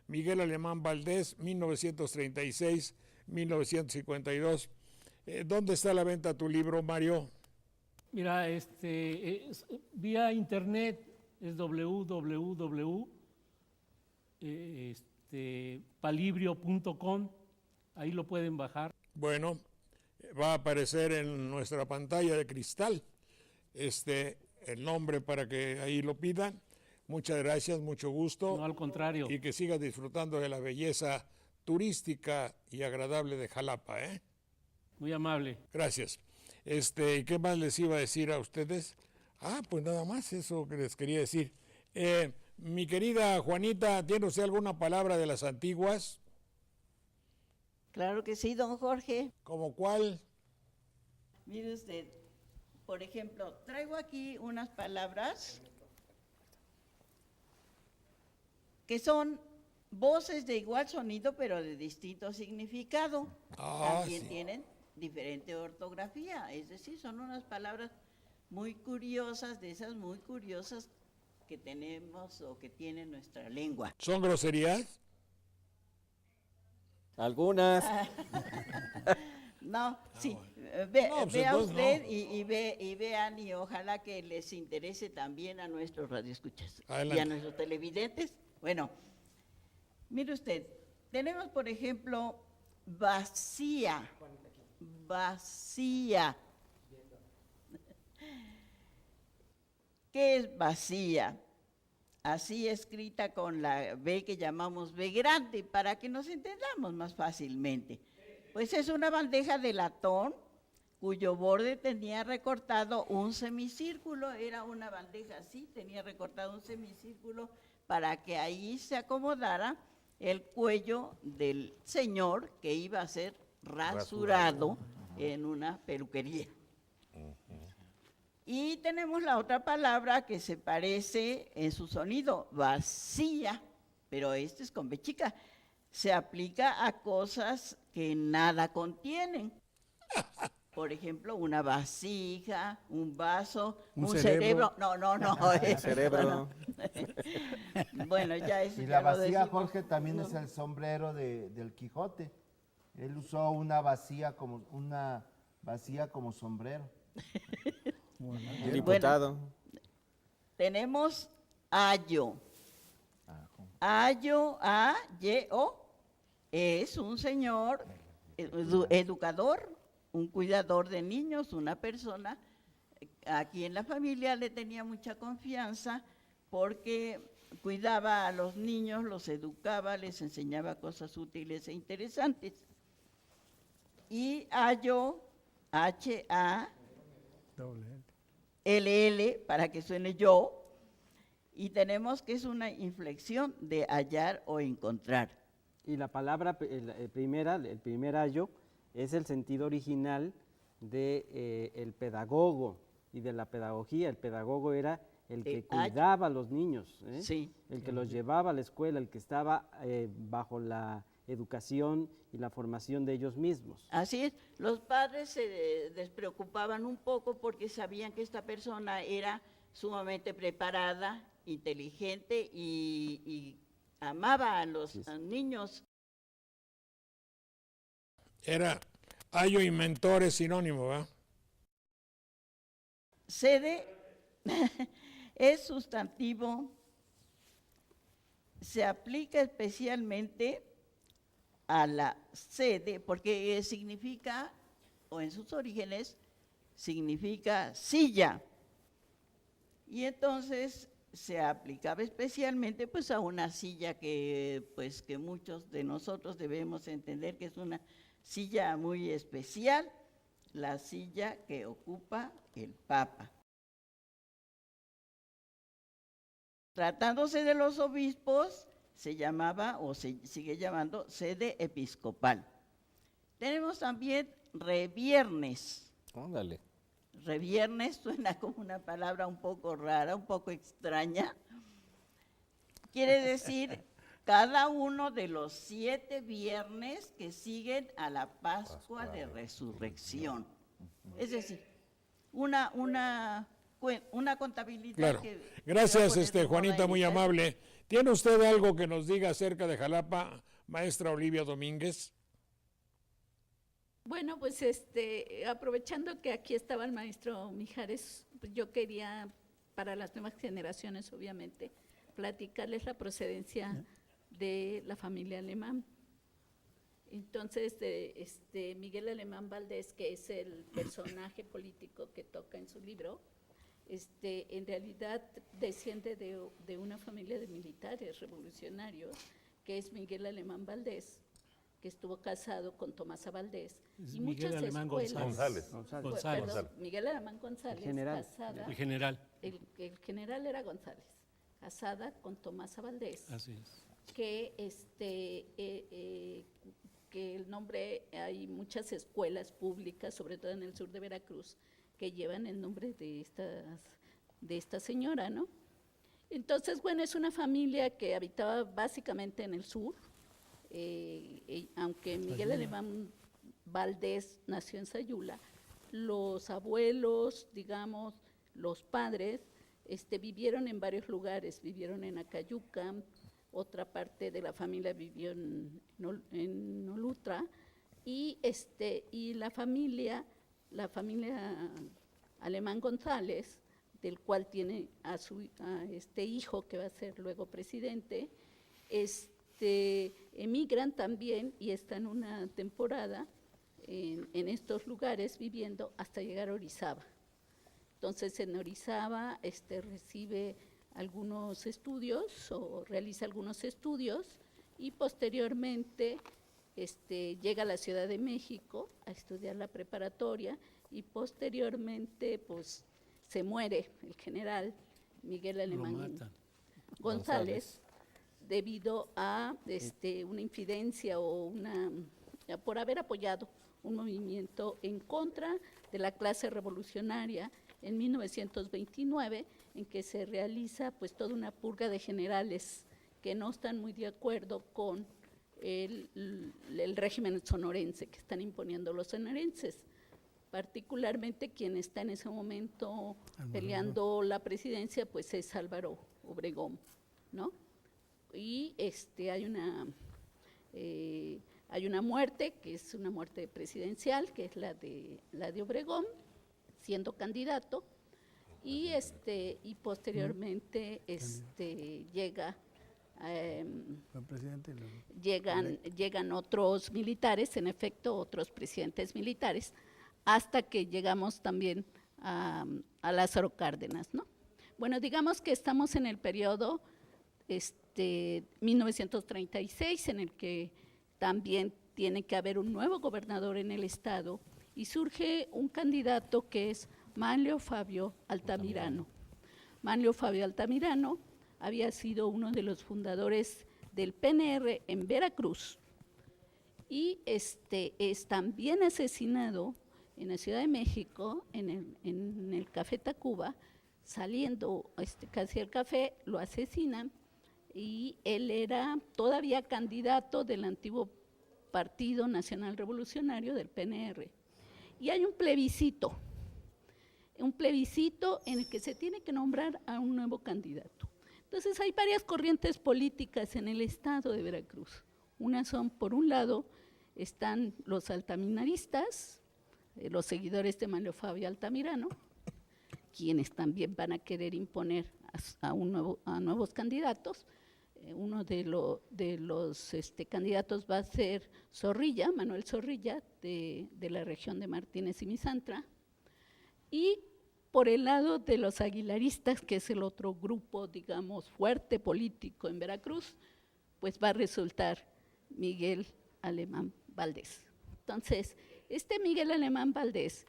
S1: Miguel Alemán Valdés, 1936-1952. ¿Dónde está a la venta tu libro, Mario?
S2: Mira, vía internet es www.palibrio.com, ahí lo pueden bajar.
S1: Bueno, va a aparecer en nuestra pantalla de cristal el nombre para que ahí lo pidan. Muchas gracias, mucho gusto.
S2: No, al contrario.
S1: Y que sigas disfrutando de la belleza turística y agradable de Jalapa, ¿eh?
S2: Muy amable.
S1: Gracias. ¿Y qué más les iba a decir a ustedes? Pues nada más eso que les quería decir. Mi querida Juanita, ¿tiene usted alguna palabra de las antiguas?
S9: Claro que sí, don Jorge.
S1: ¿Cómo cuál?
S9: Mire usted, por ejemplo, traigo aquí unas palabras que son voces de igual sonido, pero de distinto significado. También
S1: sí.
S9: tienen diferente ortografía, es decir, son unas palabras muy curiosas, de esas muy curiosas que tenemos o que tiene nuestra lengua.
S1: ¿Son groserías?
S10: Algunas.
S9: No, sí,
S1: Bueno. Pues
S9: vea
S1: entonces
S9: usted
S1: no.
S9: y vean, y ojalá que les interese también a nuestros radioescuchas
S1: Adelante.
S9: y a nuestros televidentes. Bueno, mire usted, tenemos por ejemplo vacía, vacía. ¿Qué es vacía? Así escrita con la B que llamamos B grande, para que nos entendamos más fácilmente. Pues es una bandeja de latón cuyo borde tenía recortado un semicírculo, era una bandeja así, tenía recortado un semicírculo para que ahí se acomodara el cuello del señor que iba a ser rasurado en una peluquería. Y tenemos la otra palabra que se parece en su sonido, vacía, pero este es con B chica. Se aplica a cosas que nada contienen. Por ejemplo, una vasija, un vaso, un cerebro. No.
S10: Cerebro.
S9: Bueno, ya eso
S7: Y
S9: ya
S7: la
S9: lo
S7: vacía,
S9: decimos.
S7: Jorge, también es el sombrero del Quijote. Él usó una vacía como sombrero.
S10: Un diputado.
S9: Tenemos ayo. Ayo, A-Y-O, es un señor educador, un cuidador de niños, una persona aquí en la familia le tenía mucha confianza porque cuidaba a los niños, los educaba, les enseñaba cosas útiles e interesantes. Y ayo, H-A-L-L, para que suene yo, y tenemos que es una inflexión de hallar o encontrar.
S6: Y la palabra el primer ayo, es el sentido original de el pedagogo y de la pedagogía. El pedagogo era el que cuidaba a los niños,
S9: Sí.
S6: el que los llevaba a la escuela, el que estaba bajo la educación y la formación de ellos mismos.
S9: Así es, los padres se despreocupaban un poco porque sabían que esta persona era sumamente preparada, inteligente y amaba a los niños.
S1: Era ayo y mentor es sinónimo, ¿verdad?
S9: Sede es sustantivo, se aplica especialmente a la sede porque significa, o en sus orígenes, significa silla. Y entonces se aplicaba especialmente pues a una silla que muchos de nosotros debemos entender que es una silla muy especial, la silla que ocupa el Papa. Tratándose de los obispos, se llamaba o se sigue llamando sede episcopal. Tenemos también reviernes.
S10: Óndale.
S9: Reviernes suena como una palabra un poco rara, un poco extraña. Quiere decir cada uno de los 7 viernes que siguen a la Pascua de Resurrección. Es decir, una contabilidad.
S1: Claro.
S9: que
S1: Gracias,
S9: se va a poner de moda
S1: Juanita,
S9: en
S1: muy
S9: esta
S1: amable. ¿Tiene usted algo que nos diga acerca de Jalapa, maestra Olivia Domínguez?
S8: Bueno, pues aprovechando que aquí estaba el maestro Mijares, pues yo quería, para las nuevas generaciones obviamente, platicarles la procedencia de la familia Alemán. Entonces, Miguel Alemán Valdés, que es el personaje político que toca en su libro, en realidad desciende de una familia de militares revolucionarios, que es Miguel Alemán Valdés, que estuvo casado con Tomasa Valdés.
S2: Es
S8: y
S2: Miguel
S8: muchas
S2: Alemán
S8: escuelas.
S2: González.
S8: Perdón, Miguel Alemán González,
S6: El general.
S8: casada.
S2: El general.
S8: El general era González, casada con Tomasa Valdés.
S2: Así es.
S8: Que que el nombre, hay muchas escuelas públicas, sobre todo en el sur de Veracruz, que llevan el nombre de esta señora, ¿no? Entonces, bueno, es una familia que habitaba básicamente en el sur, aunque Miguel Alemán Valdés nació en Sayula, los abuelos, digamos, los padres, vivieron en varios lugares, vivieron en Acayuca, otra parte de la familia vivió en Olutra, y la familia Alemán González, del cual tiene a este hijo que va a ser luego presidente, emigran también y están una temporada en estos lugares viviendo hasta llegar a Orizaba. Entonces en Orizaba recibe algunos estudios o realiza algunos estudios y posteriormente llega a la Ciudad de México a estudiar la preparatoria y posteriormente pues se muere el general Miguel Alemán González debido a una infidencia o por haber apoyado un movimiento en contra de la clase revolucionaria en 1929, en que se realiza pues toda una purga de generales que no están muy de acuerdo con el régimen sonorense que están imponiendo los sonorenses, particularmente quien está en ese momento peleando la presidencia pues es Álvaro Obregón, ¿no? Y hay una muerte que es una muerte presidencial, que es la de Obregón, siendo candidato, y posteriormente llegan otros militares, en efecto, otros presidentes militares, hasta que llegamos también a Lázaro Cárdenas, ¿no? Bueno, digamos que estamos en el periodo 1936, en el que también tiene que haber un nuevo gobernador en el estado, y surge un candidato que es Manlio Fabio Altamirano. Manlio Fabio Altamirano había sido uno de los fundadores del PNR en Veracruz y es también asesinado en la Ciudad de México, en el Café Tacuba, saliendo casi al café, lo asesinan y él era todavía candidato del antiguo Partido Nacional Revolucionario del PNR. Y hay un plebiscito en el que se tiene que nombrar a un nuevo candidato. Entonces hay varias corrientes políticas en el estado de Veracruz. Una son, por un lado, están los altaminaristas, los seguidores de Manlio Fabio Altamirano, quienes también van a querer imponer a nuevos candidatos. Uno de los candidatos va a ser Zorrilla, Manuel Zorrilla, de la región de Martínez y Misantra. Y por el lado de los aguilaristas, que es el otro grupo, digamos, fuerte político en Veracruz, pues va a resultar Miguel Alemán Valdés. Entonces, Miguel Alemán Valdés,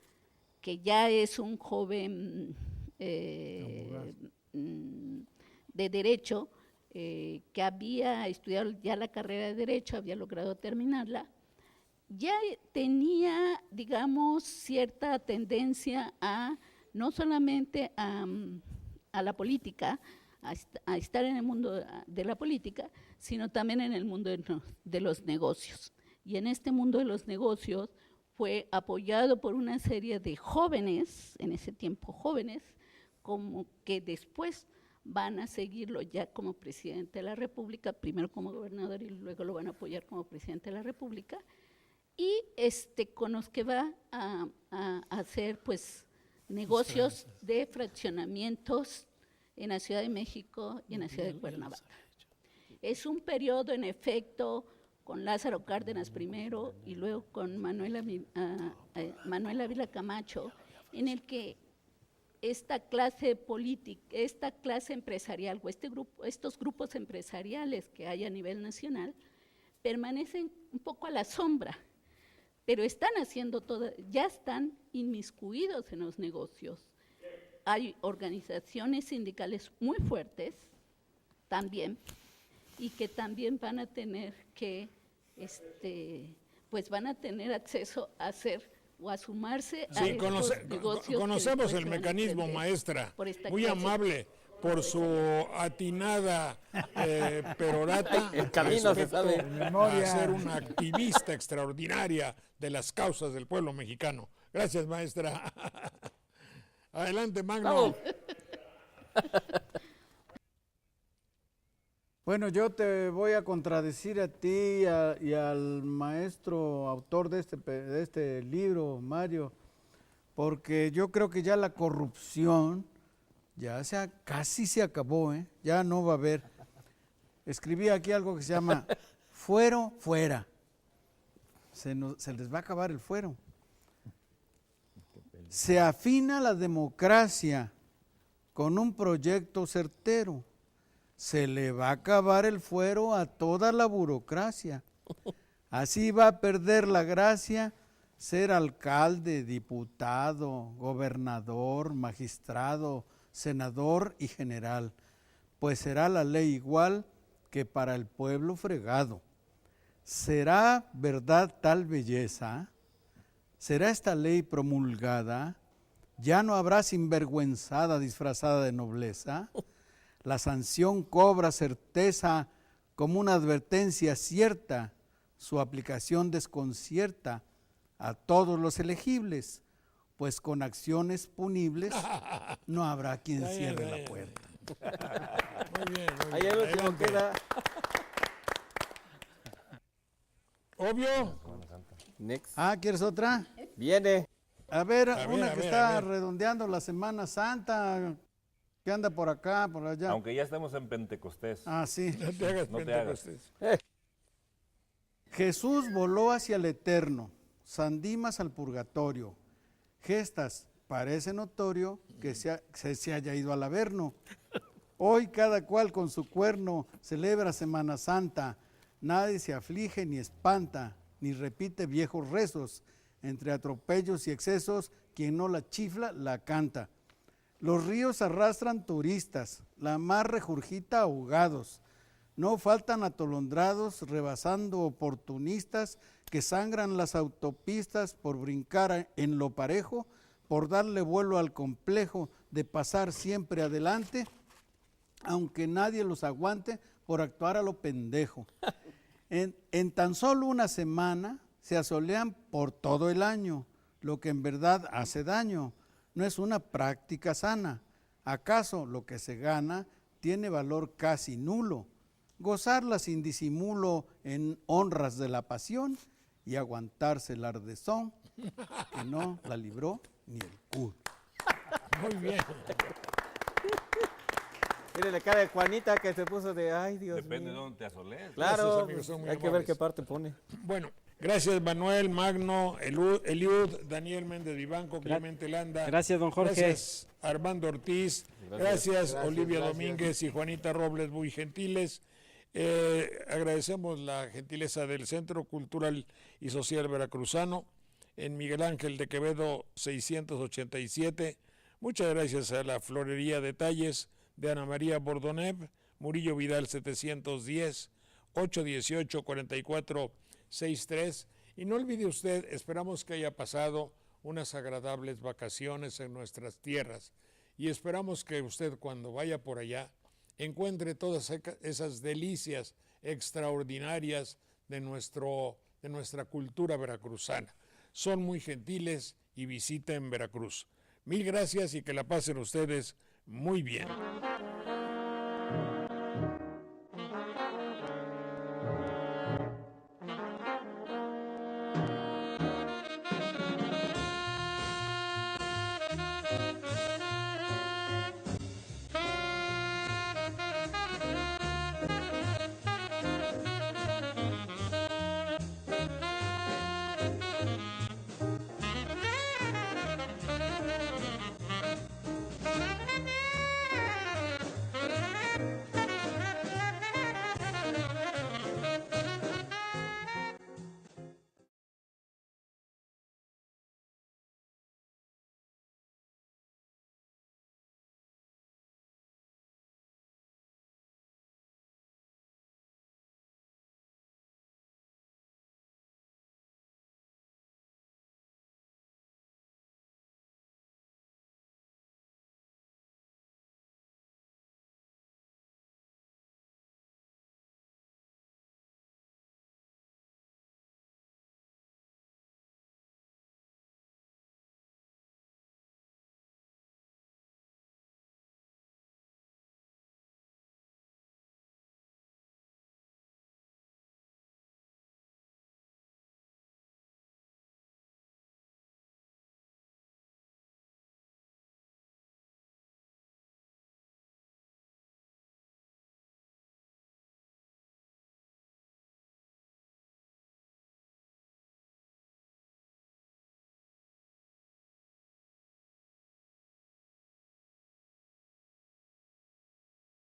S8: que ya es un joven de Derecho, que había estudiado ya la carrera de Derecho, había logrado terminarla, ya tenía, digamos, cierta tendencia a no solamente a la política, a estar en el mundo de la política, sino también en el mundo de los negocios. Y en este mundo de los negocios, fue apoyado por una serie de jóvenes, en ese tiempo jóvenes, como que después van a seguirlo ya como presidente de la República, primero como gobernador y luego lo van a apoyar como presidente de la República, y con los que va a hacer pues negocios de fraccionamientos en la Ciudad de México y en la Ciudad de Cuernavaca. Es un periodo, en efecto, con Lázaro Cárdenas primero y luego con Manuel Ávila Camacho, en el que esta clase política, esta clase empresarial o estos grupos empresariales que hay a nivel nacional permanecen un poco a la sombra, pero están haciendo ya están inmiscuidos en los negocios. Hay organizaciones sindicales muy fuertes también, y que también van a tener que, pues van a tener acceso a hacer o a sumarse a estos negocios.
S1: Conocemos el mecanismo, maestra, muy amable por su atinada perorata.
S11: El camino se sabe.
S1: A ser una activista extraordinaria de las causas del pueblo mexicano. Gracias, maestra. Adelante, Magno.
S4: Bueno, yo te voy a contradecir a ti y al maestro autor de este libro, Mario, porque yo creo que ya la corrupción casi se acabó, ya no va a haber. Escribí aquí algo que se llama fuero fuera. Se les va a acabar el fuero. Se afina la democracia con un proyecto certero. Se le va a acabar el fuero a toda la burocracia. Así va a perder la gracia ser alcalde, diputado, gobernador, magistrado, senador y general, pues será la ley igual que para el pueblo fregado. ¿Será verdad tal belleza? ¿Será esta ley promulgada? ¿Ya no habrá sinvergüenzada disfrazada de nobleza? La sanción cobra certeza como una advertencia cierta, su aplicación desconcierta a todos los elegibles, pues con acciones punibles no habrá quien cierre la puerta.
S1: Muy bien.
S11: Ahí el último queda.
S1: Obvio.
S10: Next.
S4: ¿Quieres otra?
S11: Viene.
S4: A ver,
S1: A ver,
S4: una
S1: a
S4: que
S1: ver,
S4: está
S1: a ver.
S4: redondeando la Semana Santa, que anda por acá, por allá.
S3: Aunque ya estamos en Pentecostés.
S4: Sí.
S1: No te hagas
S3: No te hagas.
S1: Pentecostés.
S4: Jesús voló hacia el eterno, San Dimas al purgatorio. Gestas, parece notorio que se haya ido al averno. Hoy cada cual con su cuerno celebra Semana Santa. Nadie se aflige ni espanta, ni repite viejos rezos. Entre atropellos y excesos, quien no la chifla, la canta. Los ríos arrastran turistas, la mar regurgita ahogados. No faltan atolondrados, rebasando oportunistas que sangran las autopistas por brincar en lo parejo, por darle vuelo al complejo de pasar siempre adelante, aunque nadie los aguante por actuar a lo pendejo. En tan solo una semana se asolean por todo el año, lo que en verdad hace daño. No es una práctica sana. ¿Acaso lo que se gana tiene valor casi nulo? Gozarla sin disimulo en honras de la pasión y aguantarse el ardezón que no la libró ni el culo.
S1: Muy bien.
S11: Mire la cara de Juanita que se puso de, ay Dios
S3: Depende de
S11: mío.
S3: dónde te asolees.
S11: Claro,
S1: Gracias, amigos, son muy
S11: hay que ver
S1: amables.
S11: qué parte pone.
S1: Bueno, gracias Manuel, Magno, Eliud, Daniel Méndez Vivanco, Clemente Landa.
S6: Gracias, don Jorge.
S1: Gracias Armando Ortiz. Gracias Olivia Domínguez y Juanita Robles, muy gentiles. Agradecemos la gentileza del Centro Cultural y Social Veracruzano en Miguel Ángel de Quevedo 687. Muchas gracias a la Florería Detalles de Ana María Bordonev, Murillo Vidal 710, 818-4463. Y no olvide usted, esperamos que haya pasado unas agradables vacaciones en nuestras tierras y esperamos que usted cuando vaya por allá encuentre todas esas delicias extraordinarias de nuestra cultura veracruzana. son muy gentiles y visiten Veracruz. Mil gracias y que la pasen ustedes muy bien.